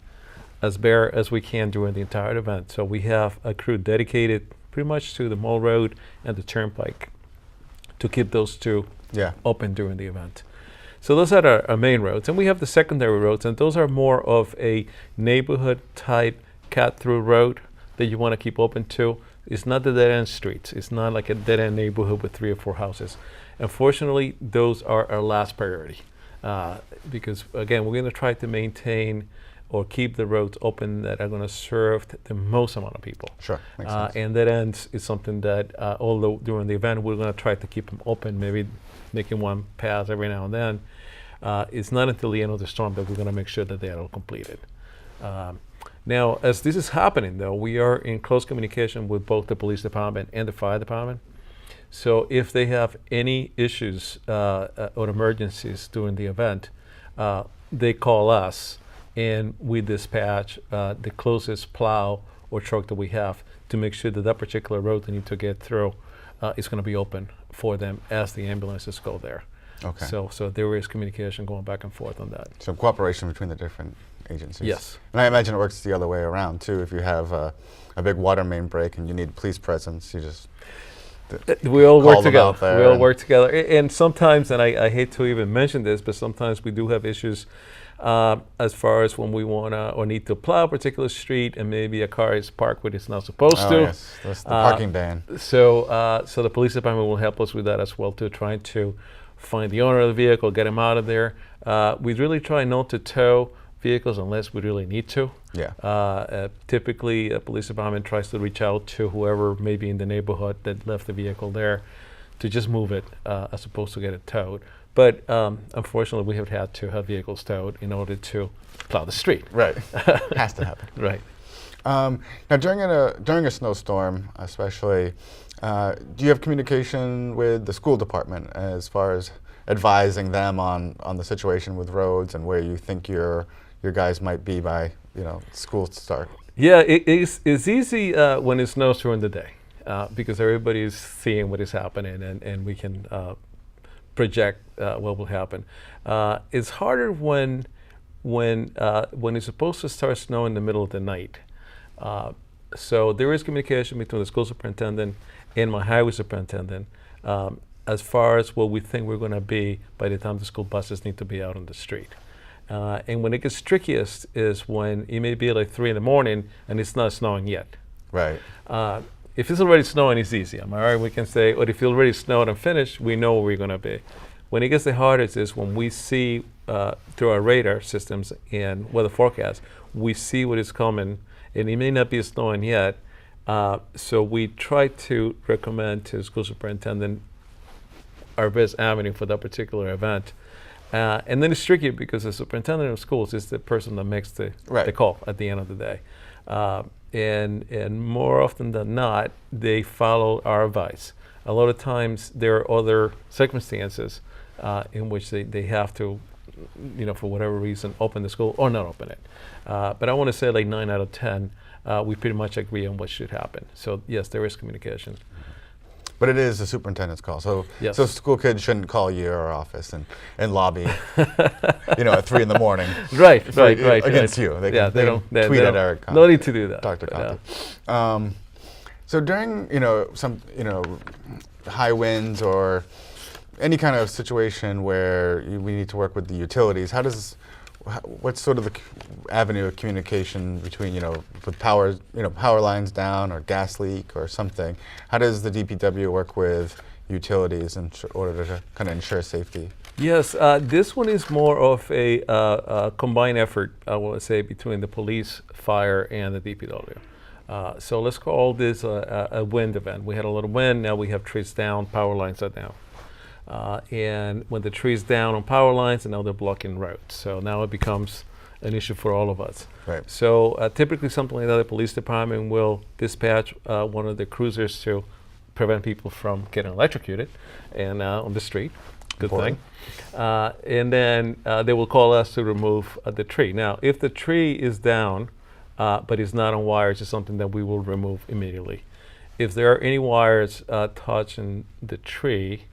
[SPEAKER 4] as bare as we can during the entire event. So we have a crew dedicated pretty much to the Mall Road and the Turnpike to keep those 2 open during the event. So those are our main roads. And we have the secondary roads, and those are more of a neighborhood type cut-through road that you want to keep open to. It's not the dead-end streets. It's not like a dead-end neighborhood with 3 or 4 houses. Unfortunately, those are our last priority, because, again, we're going to try to maintain or keep the roads open that are going to serve the most amount of people.
[SPEAKER 1] Sure, makes sense.
[SPEAKER 4] And that ends is something that, although during the event we're going to try to keep them open, maybe making one pass every now and then, it's not until the end of the storm that we're going to make sure that they are all completed. Now, as this is happening, though, we are in close communication with both the police department and the fire department. So if they have any issues or emergencies during the event, they call us, and we dispatch the closest plow or truck that we have to make sure that that particular road they need to get through is going to be open for them as the ambulances go there.
[SPEAKER 1] Okay.
[SPEAKER 4] So there is communication going back and forth on that.
[SPEAKER 1] So cooperation between the different agencies.
[SPEAKER 4] Yes.
[SPEAKER 1] And I imagine it works the other way around too. If you have a big water main break and you need police presence, you just
[SPEAKER 4] we all work
[SPEAKER 1] call them out
[SPEAKER 4] together.
[SPEAKER 1] there
[SPEAKER 4] We all
[SPEAKER 1] and-
[SPEAKER 4] work together. And sometimes, and I hate to even mention this, but sometimes we do have issues as far as when we want to or need to plow a particular street and maybe a car is parked where it's not supposed
[SPEAKER 1] Oh,
[SPEAKER 4] to.
[SPEAKER 1] yes, that's the parking ban.
[SPEAKER 4] So the police department will help us with that as well, too, trying to find the owner of the vehicle, get him out of there. We really try not to tow vehicles unless we really need to.
[SPEAKER 1] Yeah.
[SPEAKER 4] Typically, a police department tries to reach out to whoever may be in the neighborhood that left the vehicle there to just move it as opposed to get it towed. But unfortunately, we have had to have vehicles towed in order to plow the street.
[SPEAKER 1] Right. Has to happen.
[SPEAKER 4] Right.
[SPEAKER 1] Now, during a snowstorm, especially, do you have communication with the school department as far as advising them on the situation with roads and where you think your guys might be by school start?
[SPEAKER 4] Yeah, it's easy when it snows during the day because everybody's seeing what is happening and we can project what will happen. It's harder when it's supposed to start snowing in the middle of the night. So there is communication between the school superintendent and my highway superintendent as far as what we think we're going to be by the time the school buses need to be out on the street. And when it gets trickiest is when it may be like 3 in the morning and it's not snowing yet.
[SPEAKER 1] Right.
[SPEAKER 4] If it's already snowing, it's easy. Am I right? We can say, or if it already snowed and finished, we know where we're going to be. When it gets the hardest is when we see through our radar systems and weather forecasts, we see what is coming, and it may not be snowing yet. So we try to recommend to school superintendent our best avenue for that particular event. And then it's tricky because the superintendent of schools is the person that makes the call at the end of the day. And more often than not, they follow our advice. A lot of times there are other circumstances in which they have to, for whatever reason, open the school or not open it. But I want to say like 9 out of 10, we pretty much agree on what should happen. So yes, there is communication.
[SPEAKER 1] But it is the superintendent's call. So
[SPEAKER 4] Yes.
[SPEAKER 1] so school kids shouldn't call your office and lobby, at 3 in the morning.
[SPEAKER 4] Right.
[SPEAKER 1] Against you. They can
[SPEAKER 4] they
[SPEAKER 1] tweet
[SPEAKER 4] don't,
[SPEAKER 1] at Eric.
[SPEAKER 4] no need to do that.
[SPEAKER 1] Dr.
[SPEAKER 4] but,
[SPEAKER 1] Conte. So during, some, high winds or any kind of situation where we need to work with the utilities, what's sort of the avenue of communication between, with power lines down or gas leak or something? How does the DPW work with utilities in order to kind of ensure safety?
[SPEAKER 4] Yes, this one is more of a combined effort, I would say, between the police, fire, and the DPW. So let's call this a wind event. We had a little wind, now we have trees down, power lines are down. And when the trees down on power lines, and now they're blocking roads. So now it becomes an issue for all of us.
[SPEAKER 1] Right.
[SPEAKER 4] So typically something like that, the police department will dispatch one of the cruisers to prevent people from getting electrocuted and on the street. Good
[SPEAKER 1] Important.
[SPEAKER 4] thing. And then they will call us to remove the tree. Now, if the tree is down, but it's not on wires, it's something that we will remove immediately. If there are any wires touching the tree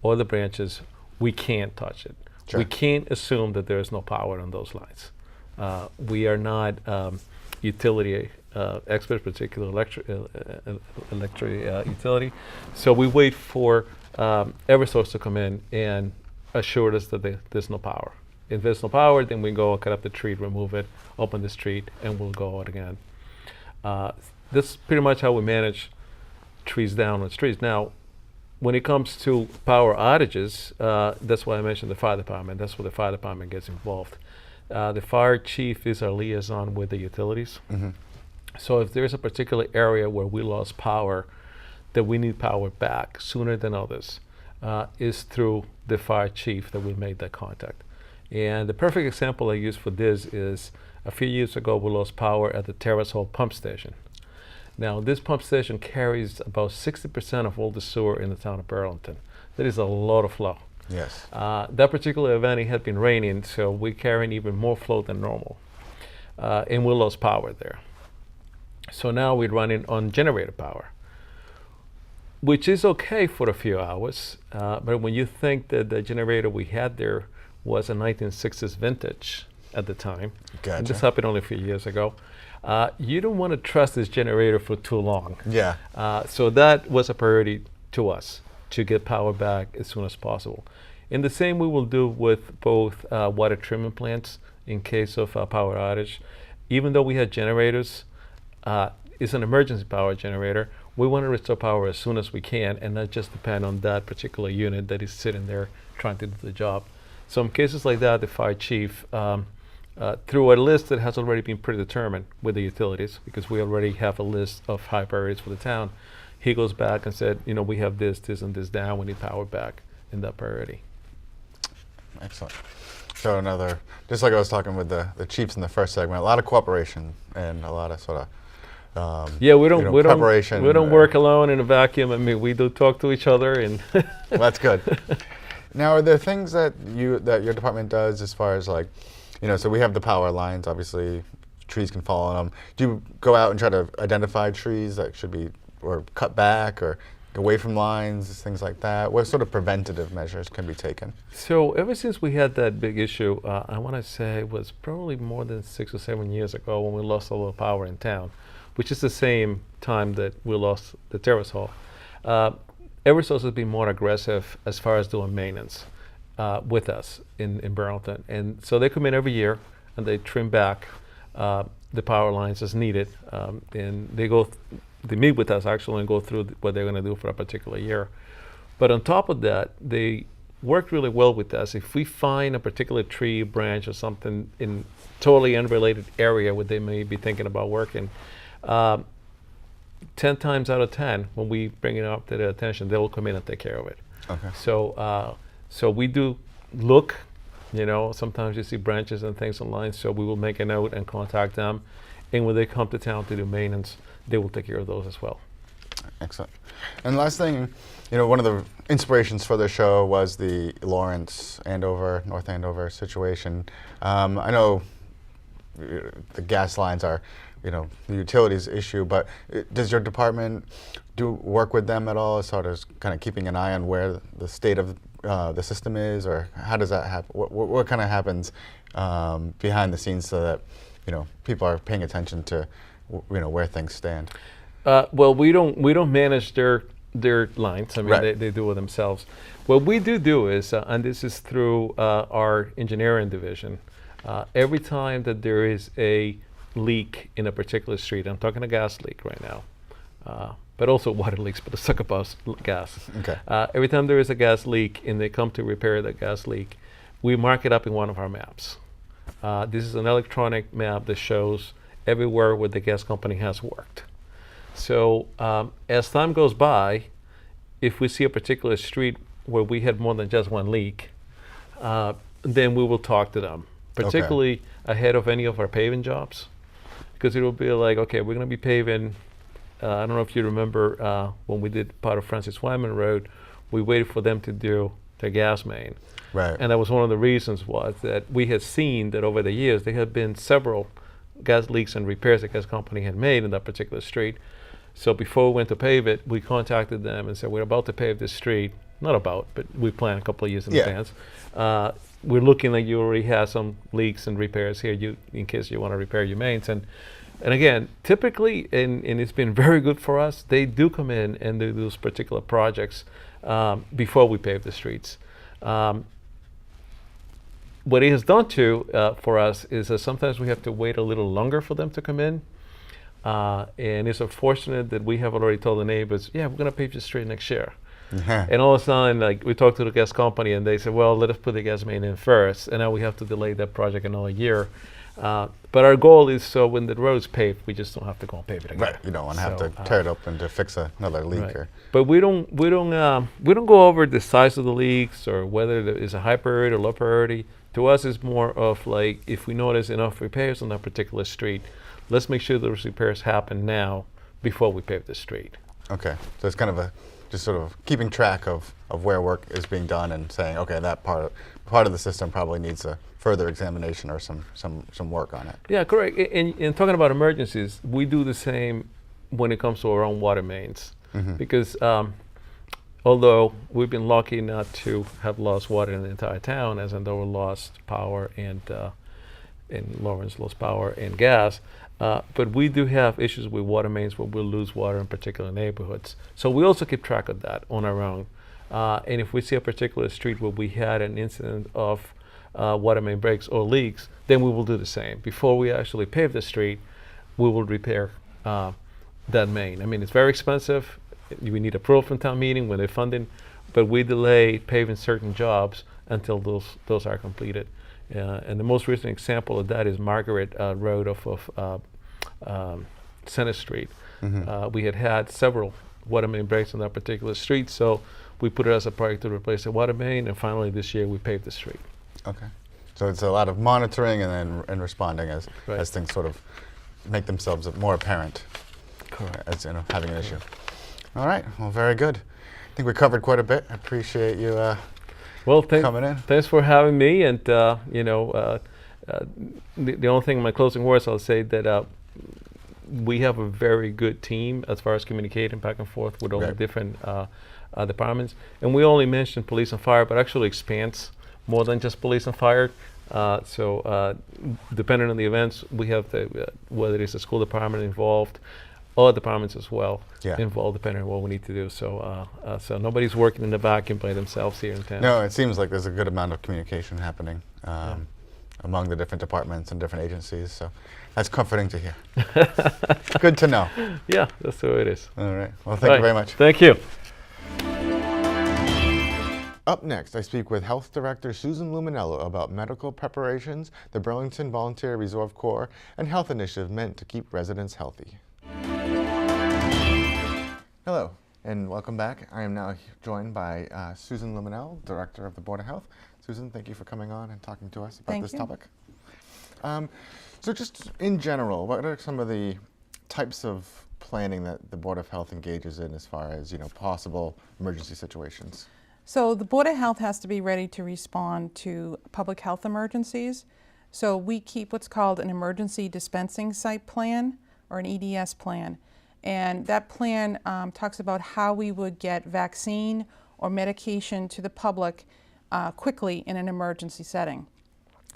[SPEAKER 4] or the branches, we can't touch it.
[SPEAKER 1] Sure.
[SPEAKER 4] We can't assume that there is no power on those lines. We are not utility experts, particularly electric utility. So we wait for Eversource to come in and assure us that there's no power. If there's no power, then we go cut up the tree, remove it, open the street, and we'll go out again. This is pretty much how we manage trees down on streets. Now, when it comes to power outages, that's why I mentioned the fire department. That's where the fire department gets involved. The fire chief is our liaison with the utilities.
[SPEAKER 1] Mm-hmm.
[SPEAKER 4] So if there's a particular area where we lost power, that we need power back sooner than others, is through the fire chief that we made that contact. And the perfect example I use for this is a few years ago we lost power at the Terrace Hall pump station. Now this pump station carries about 60% of all the sewer in the town of Burlington. That is a lot of flow.
[SPEAKER 1] Yes.
[SPEAKER 4] That particular event, it had been raining, so we're carrying even more flow than normal. And we lost power there. So now we're running on generator power, which is okay for a few hours. But when you think that the generator we had there was a 1960s vintage at the time,
[SPEAKER 1] Gotcha.
[SPEAKER 4] and this happened only a few years ago, you don't want to trust this generator for too long.
[SPEAKER 1] Yeah.
[SPEAKER 4] So that was a priority to us, to get power back as soon as possible. And the same we will do with both water treatment plants in case of a power outage. Even though we had generators, it's an emergency power generator, we want to restore power as soon as we can and not just depend on that particular unit that is sitting there trying to do the job. So in cases like that, the fire chief, through a list that has already been predetermined with the utilities, because we already have a list of high priorities for the town, he goes back and said, we have this, and this down, we need power back in that priority.
[SPEAKER 1] Excellent. So just like I was talking with the chiefs in the first segment, a lot of cooperation and a lot of sort of preparation.
[SPEAKER 4] We don't work alone in a vacuum. I mean, we do talk to each other, and
[SPEAKER 1] well, that's good. Now, are there things that your department does as far as so we have the power lines, obviously trees can fall on them. Do you go out and try to identify trees that should be or cut back or away from lines, things like that? What sort of preventative measures can be taken?
[SPEAKER 4] So ever since we had that big issue, I want to say it was probably more than 6 or 7 years ago when we lost all the power in town, which is the same time that we lost the Terrace Hall. Eversource has been more aggressive as far as doing maintenance with us in Burlington. And so they come in every year and they trim back the power lines as needed. And they meet with us actually and go through what they're going to do for a particular year. But on top of that, they worked really well with us. If we find a particular tree, branch, or something in totally unrelated area where they may be thinking about working, 10 times out of 10, when we bring it up to their attention, they will come in and take care of it.
[SPEAKER 1] Okay.
[SPEAKER 4] So we do look, sometimes you see branches and things online, so we will make a note and contact them. And when they come to town to do maintenance, they will take care of those as well.
[SPEAKER 1] Excellent. And last thing, one of the inspirations for the show was the Lawrence, Andover, North Andover situation. I know the gas lines are, the utilities issue, but does your department work with them at all as sort of kind of keeping an eye on where the state of the system is, or how does that happen? What kind of happens behind the scenes so that, people are paying attention to, where things stand?
[SPEAKER 4] Well, we don't manage their lines. I mean,
[SPEAKER 1] Right.
[SPEAKER 4] they do it themselves. What we do is, and this is through our engineering division, every time that there is a leak in a particular street, I'm talking a gas leak right now, but also water leaks, but let's talk about gas.
[SPEAKER 1] Okay.
[SPEAKER 4] Every time there is a gas leak and they come to repair the gas leak, we mark it up in one of our maps. This is an electronic map that shows everywhere where the gas company has worked. So as time goes by, if we see a particular street where we had more than just one leak, then we will talk to them, particularly ahead of any of our paving jobs, because it will be like, okay, we're going to be paving. I don't know if you remember when we did part of Francis Wyman Road, we waited for them to do their gas main.
[SPEAKER 1] Right.
[SPEAKER 4] And that was one of the reasons was that we had seen that over the years there had been several gas leaks and repairs the gas company had made in that particular street. So before we went to pave it, we contacted them and said, we're about to pave this street. Not about, but we planned a couple of years in advance. We're looking like you already have some leaks and repairs here in case you want to repair your mains. And again, typically, and it's been very good for us, they do come in and do those particular projects before we pave the streets. What it has done for us is that sometimes we have to wait a little longer for them to come in. And it's unfortunate that we have already told the neighbors, yeah, we're going to pave the street next year. And all of a sudden, like, we talked to the gas company and they said, well, let us put the gas main in first. And now we have to delay that project another year. But our goal is so when the road's paved, we just don't have to go and pave it again.
[SPEAKER 1] Right. You don't want to have to tear it open to fix another leak.
[SPEAKER 4] Right.
[SPEAKER 1] Or
[SPEAKER 4] But we don't go over the size of the leaks or whether there is a high priority or low priority. To us, it's more of like, if we notice enough repairs on that particular street, let's make sure those repairs happen now before we pave the street.
[SPEAKER 1] Okay. So it's kind of just sort of keeping track of where work is being done and saying, okay, that part of the system probably needs a further examination or some work on it.
[SPEAKER 4] Yeah, correct. And talking about emergencies, we do the same when it comes to our own water mains.
[SPEAKER 1] Mm-hmm.
[SPEAKER 4] Because although we've been lucky not to have lost water in the entire town, as Andover lost power and Lawrence lost power and gas, but we do have issues with water mains where we'll lose water in particular neighborhoods. So we also keep track of that on our own. And if we see a particular street where we had an incident of water main breaks or leaks, then we will do the same. Before we actually pave the street, we will repair that main. I mean, it's very expensive. We need approval from town meeting when they're funding, but we delay paving certain jobs until those are completed. And the most recent example of that is Margaret Road off of Center Street.
[SPEAKER 1] Mm-hmm.
[SPEAKER 4] We had several water main breaks on that particular street, so we put it as a project to replace the water main, and finally this year we paved the street.
[SPEAKER 1] Okay. So it's a lot of monitoring and responding as
[SPEAKER 4] Right.
[SPEAKER 1] as things sort of make themselves more apparent.
[SPEAKER 4] Correct.
[SPEAKER 1] As having an issue. All right. Well, very good. I think we covered quite a bit. I appreciate you
[SPEAKER 4] Well,
[SPEAKER 1] coming in.
[SPEAKER 4] thanks for having me. And the only thing in my closing words, I'll say that we have a very good team as far as communicating back and forth with all the
[SPEAKER 1] Right.
[SPEAKER 4] different departments. And we only mentioned police and fire, but actually expands more than just police and fire. So depending on the events, we have whether it's the school department involved, other departments as well involved, depending on what we need to do. So so nobody's working in the vacuum by themselves here in town.
[SPEAKER 1] No, it seems like there's a good amount of communication happening among the different departments and different agencies. So that's comforting to hear. Good to know.
[SPEAKER 4] Yeah, that's the way it is.
[SPEAKER 1] All right. Well, thank you very much.
[SPEAKER 4] Thank you.
[SPEAKER 1] Up next, I speak with Health Director Susan Lumenello about medical preparations, the Burlington Volunteer Reserve Corps, and health initiative meant to keep residents healthy. Hello, and welcome back. I am now joined by Susan Lumenello, Director of the Board of Health. Susan, thank you for coming on and talking to us about this topic. So just in general, what are some of the types of planning that the Board of Health engages in as far as, possible emergency situations?
[SPEAKER 5] So the Board of Health has to be ready to respond to public health emergencies. So we keep what's called an emergency dispensing site plan, or an EDS plan. And that plan talks about how we would get vaccine or medication to the public quickly in an emergency setting.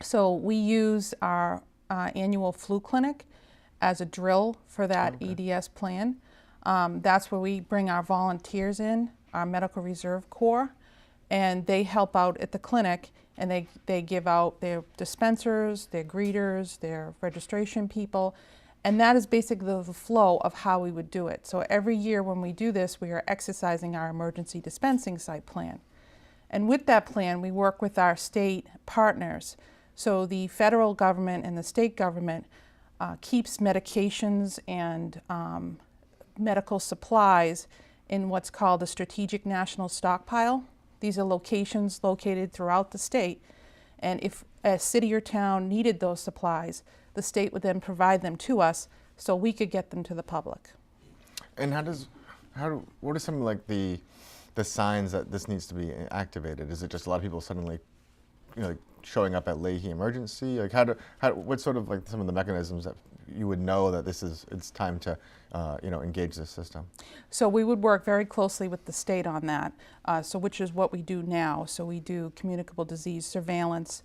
[SPEAKER 5] So we use our annual flu clinic as a drill for that EDS plan. That's where we bring our volunteers in, our Medical Reserve Corps, and they help out at the clinic, and they give out their dispensers, their greeters, their registration people, and that is basically the flow of how we would do it. So every year when we do this, we are exercising our emergency dispensing site plan. And with that plan, we work with our state partners. So the federal government and the state government keeps medications and medical supplies in what's called a strategic national stockpile. These are locations located throughout the state, and if a city or town needed those supplies, the state would then provide them to us so we could get them to the public.
[SPEAKER 1] And what are some like the signs that this needs to be activated? Is it just a lot of people suddenly, showing up at Leahy Emergency? Like what's sort of like some of the mechanisms that you would know that it's time to engage this system?
[SPEAKER 5] So we would work very closely with the state on that, which is what we do now. So we do communicable disease surveillance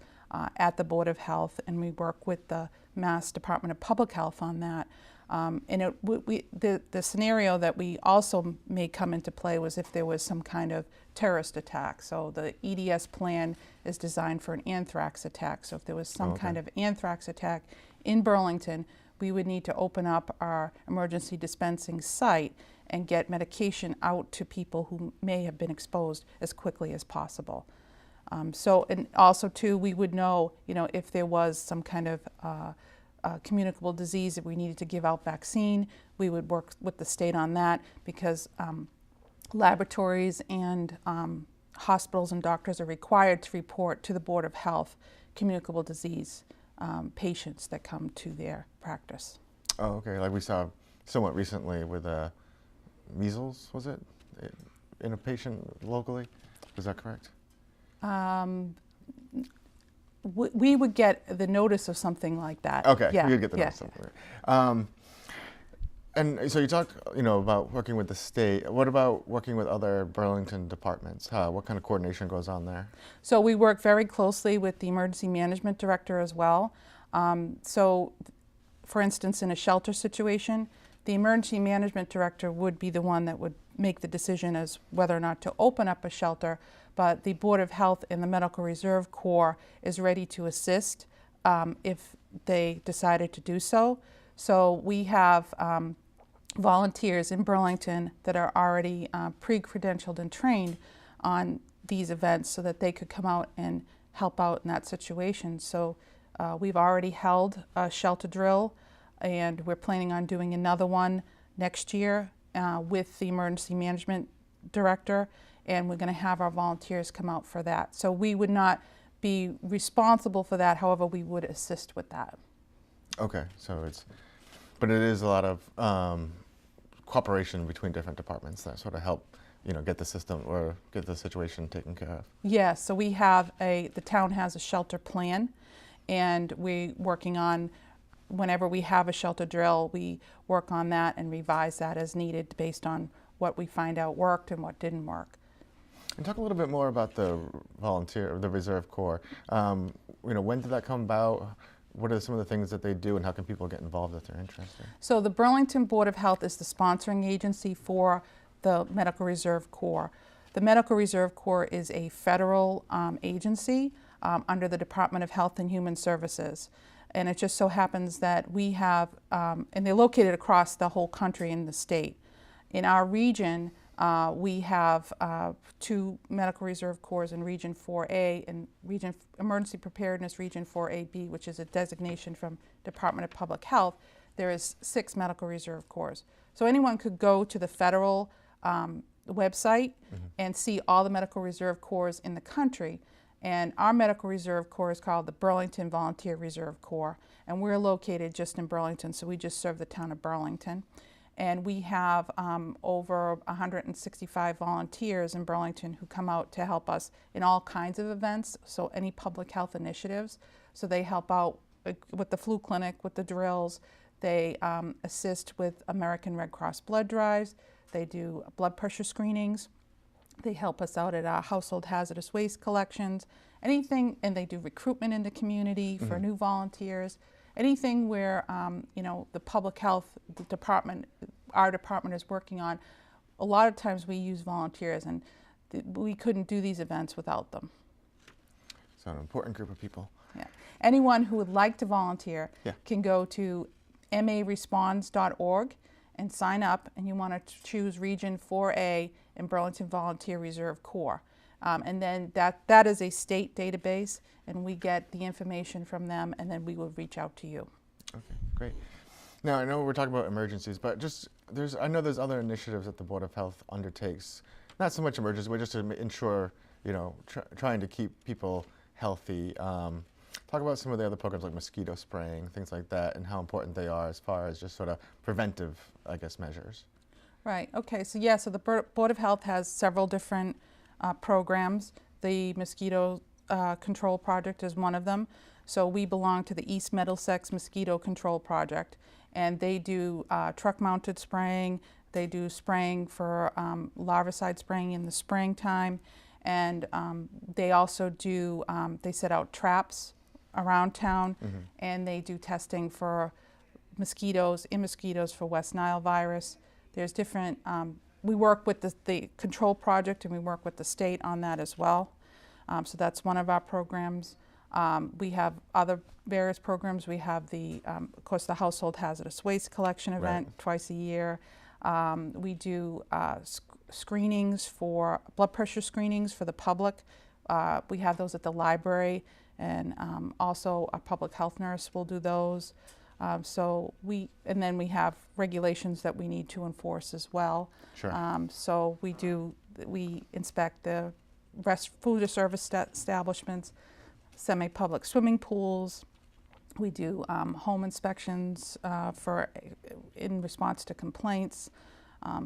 [SPEAKER 5] at the Board of Health, and we work with the Mass Department of Public Health on that. And the scenario that we also may come into play was if there was some kind of terrorist attack. So the EDS plan is designed for an anthrax attack. So if there was some kind of anthrax attack in Burlington, we would need to open up our emergency dispensing site and get medication out to people who may have been exposed as quickly as possible. And also too, we would know, if there was some kind of communicable disease that we needed to give out vaccine, we would work with the state on that, because laboratories and hospitals and doctors are required to report to the Board of Health communicable disease patients that come to their practice.
[SPEAKER 1] Oh, okay. Like we saw somewhat recently with measles, was it, in a patient locally? Is that correct?
[SPEAKER 5] We would get the notice of something like that.
[SPEAKER 1] Okay,
[SPEAKER 5] yeah.
[SPEAKER 1] you'd get the notice of something. And so you talked, about working with the state. What about working with other Burlington departments? What kind of coordination goes on there?
[SPEAKER 5] So we work very closely with the emergency management director as well. So, for instance, in a shelter situation, the emergency management director would be the one that would make the decision as whether or not to open up a shelter, but the Board of Health and the Medical Reserve Corps is ready to assist if they decided to do so. So we have volunteers in Burlington that are already pre-credentialed and trained on these events so that they could come out and help out in that situation. So we've already held a shelter drill, and we're planning on doing another one next year with the emergency management director, and we're going to have our volunteers come out for that. So we would not be responsible for that, however, we would assist with that.
[SPEAKER 1] Okay, but it is a lot of cooperation between different departments that sort of help, get the system or get the situation taken care of.
[SPEAKER 5] Yeah, so we have the town has a shelter plan, and we're working on, whenever we have a shelter drill, we work on that and revise that as needed based on what we find out worked and what didn't work.
[SPEAKER 1] And talk a little bit more about the Reserve Corps. When did that come about? What are some of the things that they do, and how can people get involved if they're interested?
[SPEAKER 5] So the Burlington Board of Health is the sponsoring agency for the Medical Reserve Corps. The Medical Reserve Corps is a federal agency under the Department of Health and Human Services. And it just so happens that we have, and they're located across the whole country and the state. In our region, We have 2 medical reserve corps in Region 4A and Emergency Preparedness Region 4AB, which is a designation from Department of Public Health. There is 6 medical reserve corps. So anyone could go to the federal website and see all the medical reserve corps in the country. And our medical reserve corps is called the Burlington Volunteer Reserve Corps, and we're located just in Burlington, so we just serve the town of Burlington. And we have over 165 volunteers in Burlington who come out to help us in all kinds of events, so any public health initiatives. So they help out with the flu clinic, with the drills. They assist with American Red Cross blood drives. They do blood pressure screenings. They help us out at our household hazardous waste collections, anything, and they do recruitment in the community for new volunteers. Anything where, you know, the public health department, our department is working on, a lot of times we use volunteers, and we couldn't do these events without them.
[SPEAKER 1] So an important group of people.
[SPEAKER 5] Yeah. Anyone who would like to volunteer
[SPEAKER 1] Yeah.
[SPEAKER 5] can go to maresponds.org and sign up, and you want to choose Region 4A in Burlington Volunteer Reserve Corps. And then that is a state database, and we get the information from them, and then we will reach out to you.
[SPEAKER 1] Okay, great. Now I know we're talking about emergencies, but I know there's other initiatives that the Board of Health undertakes. Not so much emergencies, but just to ensure, you know, trying to keep people healthy. Talk about some of the other programs like mosquito spraying, things like that, and how important they are as far as just sort of preventive, I guess, measures.
[SPEAKER 5] Right. Okay. So yeah. So the Board of Health has several different programs. The mosquito control project is one of them. So we belong to the East Middlesex Mosquito Control Project, and they do truck-mounted spraying. They do spraying for larvicide spraying in the springtime, and they also do. They set out traps around town, and they do testing for mosquitoes for West Nile virus. There's different. We work with the control project, and we work with the state on that as well. So that's one of our programs. We have other various programs. We have of course, the household hazardous waste collection event twice a year. We do screenings for blood pressure screenings for the public. We have those at the library, and also a public health nurse will do those. And then we have regulations that we need to enforce as well.
[SPEAKER 1] Sure.
[SPEAKER 5] So we inspect the food or service establishments, semi-public swimming pools. We do home inspections in response to complaints.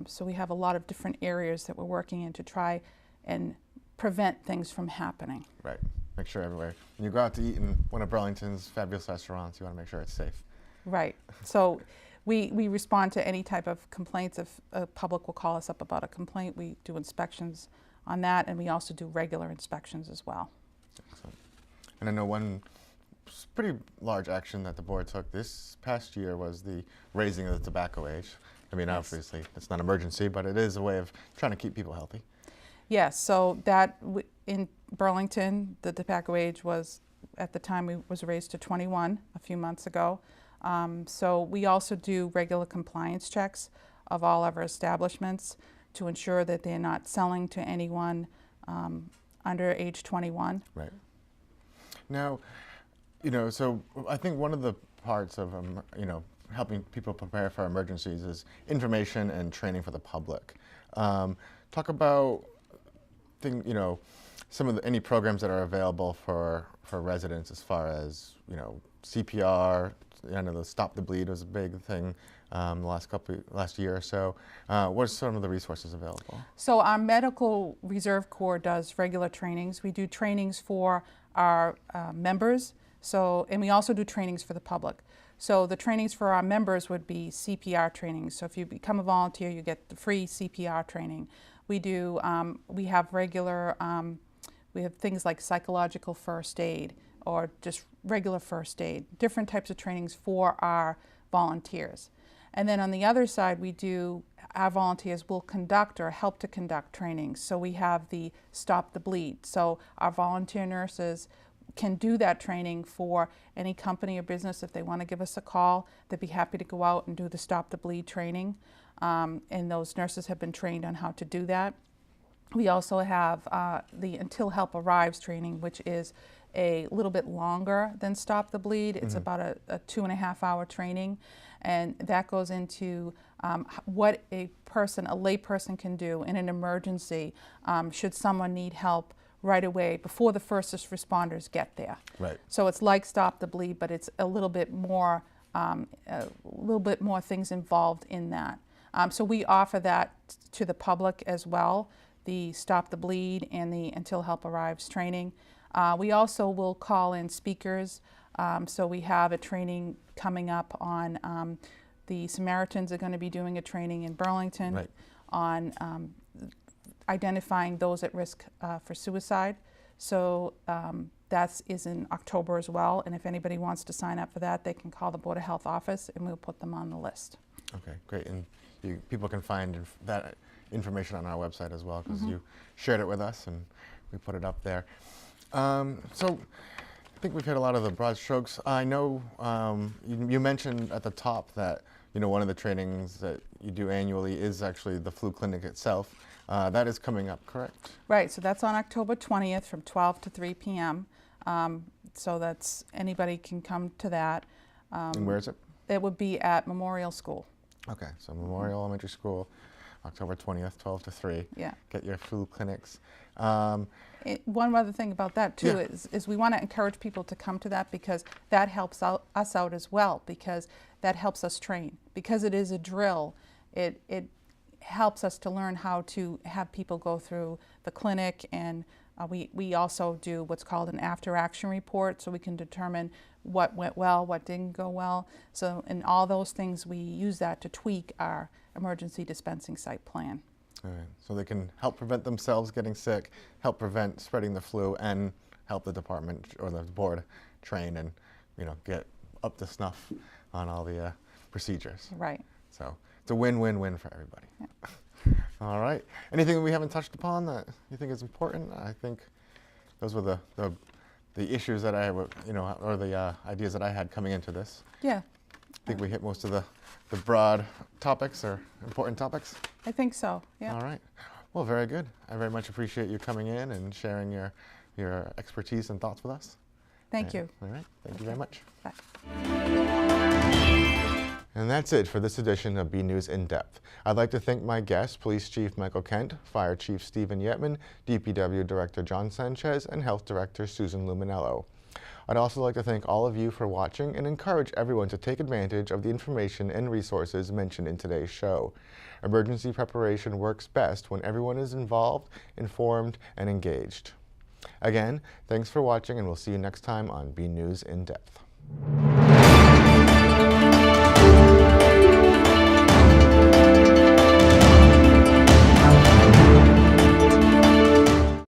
[SPEAKER 5] So we have a lot of different areas that we're working in to try and prevent things from happening.
[SPEAKER 1] Right. Make sure everywhere. When you go out to eat in one of Burlington's fabulous restaurants, you want to make sure it's safe.
[SPEAKER 5] Right. So we respond to any type of complaints. If a public will call us up about a complaint, we do inspections on that, and we also do regular inspections as well.
[SPEAKER 1] Excellent. And I know one pretty large action that the board took this past year was the raising of the tobacco age. I mean, obviously, it's not an emergency, but it is a way of trying to keep people healthy.
[SPEAKER 5] Yes, so that in Burlington, the tobacco age was, at the time, was raised to 21 a few months ago. So we also do regular compliance checks of all of our establishments to ensure that they're not selling to anyone under age 21.
[SPEAKER 1] Right. Now, you know, so I think one of the parts of, you know, helping people prepare for emergencies is information and training for the public. Talk about, you know, some of any programs that are available for residents as far as, you know, CPR. I know the Stop the Bleed was a big thing the last year or so. What are some of the resources available? So
[SPEAKER 5] our Medical Reserve Corps does regular trainings. We do trainings for our members, and we also do trainings for the public. So the trainings for our members would be CPR trainings. So if you become a volunteer, you get the free CPR training. We do, we have things like psychological first aid, or just regular first aid, different types of trainings for our volunteers. And then on the other side, our volunteers will conduct or help to conduct trainings. So we have the Stop the Bleed. So our volunteer nurses can do that training for any company or business. If they want to give us a call, they'd be happy to go out and do the Stop the Bleed training. And those nurses have been trained on how to do that. We also have the Until Help Arrives training, which is a little bit longer than Stop the Bleed. It's about a 2.5-hour training, and that goes into what a lay person can do in an emergency should someone need help right away before the first responders get there.
[SPEAKER 1] Right.
[SPEAKER 5] So it's like Stop the Bleed, but it's a little bit more things involved in that. So we offer that to the public as well, the Stop the Bleed and the Until Help Arrives training. We also will call in speakers. So we have a training coming up on the Samaritans are going to be doing a training in Burlington
[SPEAKER 1] Right.
[SPEAKER 5] on identifying those at risk for suicide. So that is in October as well. And if anybody wants to sign up for that, they can call the Board of Health office and we'll put them on the list.
[SPEAKER 1] Okay, great. And people can find that information on our website as well, because you shared it with us and we put it up there. So I think we've hit a lot of the broad strokes. I know you mentioned at the top that one of the trainings that you do annually is actually the flu clinic itself. That is coming up, correct?
[SPEAKER 5] Right, so that's on October 20th from 12 to 3 p.m. So that's, anybody can come to that.
[SPEAKER 1] And where is it?
[SPEAKER 5] It would be at Memorial School.
[SPEAKER 1] Okay, so Memorial Elementary School, October 20th, 12 to 3.
[SPEAKER 5] Yeah.
[SPEAKER 1] Get your flu clinics.
[SPEAKER 5] One other thing about that too
[SPEAKER 1] Yeah.
[SPEAKER 5] is we want to encourage people to come to that, because that helps us out as well, because that helps us train. Because it is a drill, it helps us to learn how to have people go through the clinic, and we also do what's called an after action report, so we can determine what went well, what didn't go well. So in all those things, we use that to tweak our emergency dispensing site plan.
[SPEAKER 1] All right. So they can help prevent themselves getting sick, help prevent spreading the flu, and help the department or the board train and get up to snuff on all the procedures.
[SPEAKER 5] Right.
[SPEAKER 1] So it's a win-win-win for everybody.
[SPEAKER 5] Yeah.
[SPEAKER 1] All right. Anything that we haven't touched upon that you think is important? I think those were the issues that I or the ideas that I had coming into this.
[SPEAKER 5] Yeah.
[SPEAKER 1] I think we hit most of the broad topics or important topics.
[SPEAKER 5] I think so. Yeah.
[SPEAKER 1] All right. Well, very good. I very much appreciate you coming in and sharing your expertise and thoughts with us.
[SPEAKER 5] Thank you.
[SPEAKER 1] All right. Thank you very much.
[SPEAKER 5] Bye.
[SPEAKER 1] And that's it for this edition of BNEWS In Depth. I'd like to thank my guests, Police Chief Michael Kent, Fire Chief Stephen Yetman, DPW Director John Sanchez, and Health Director Susan Lumenello. I'd also like to thank all of you for watching and encourage everyone to take advantage of the information and resources mentioned in today's show. Emergency preparation works best when everyone is involved, informed, and engaged. Again, thanks for watching, and we'll see you next time on BNEWS In Depth.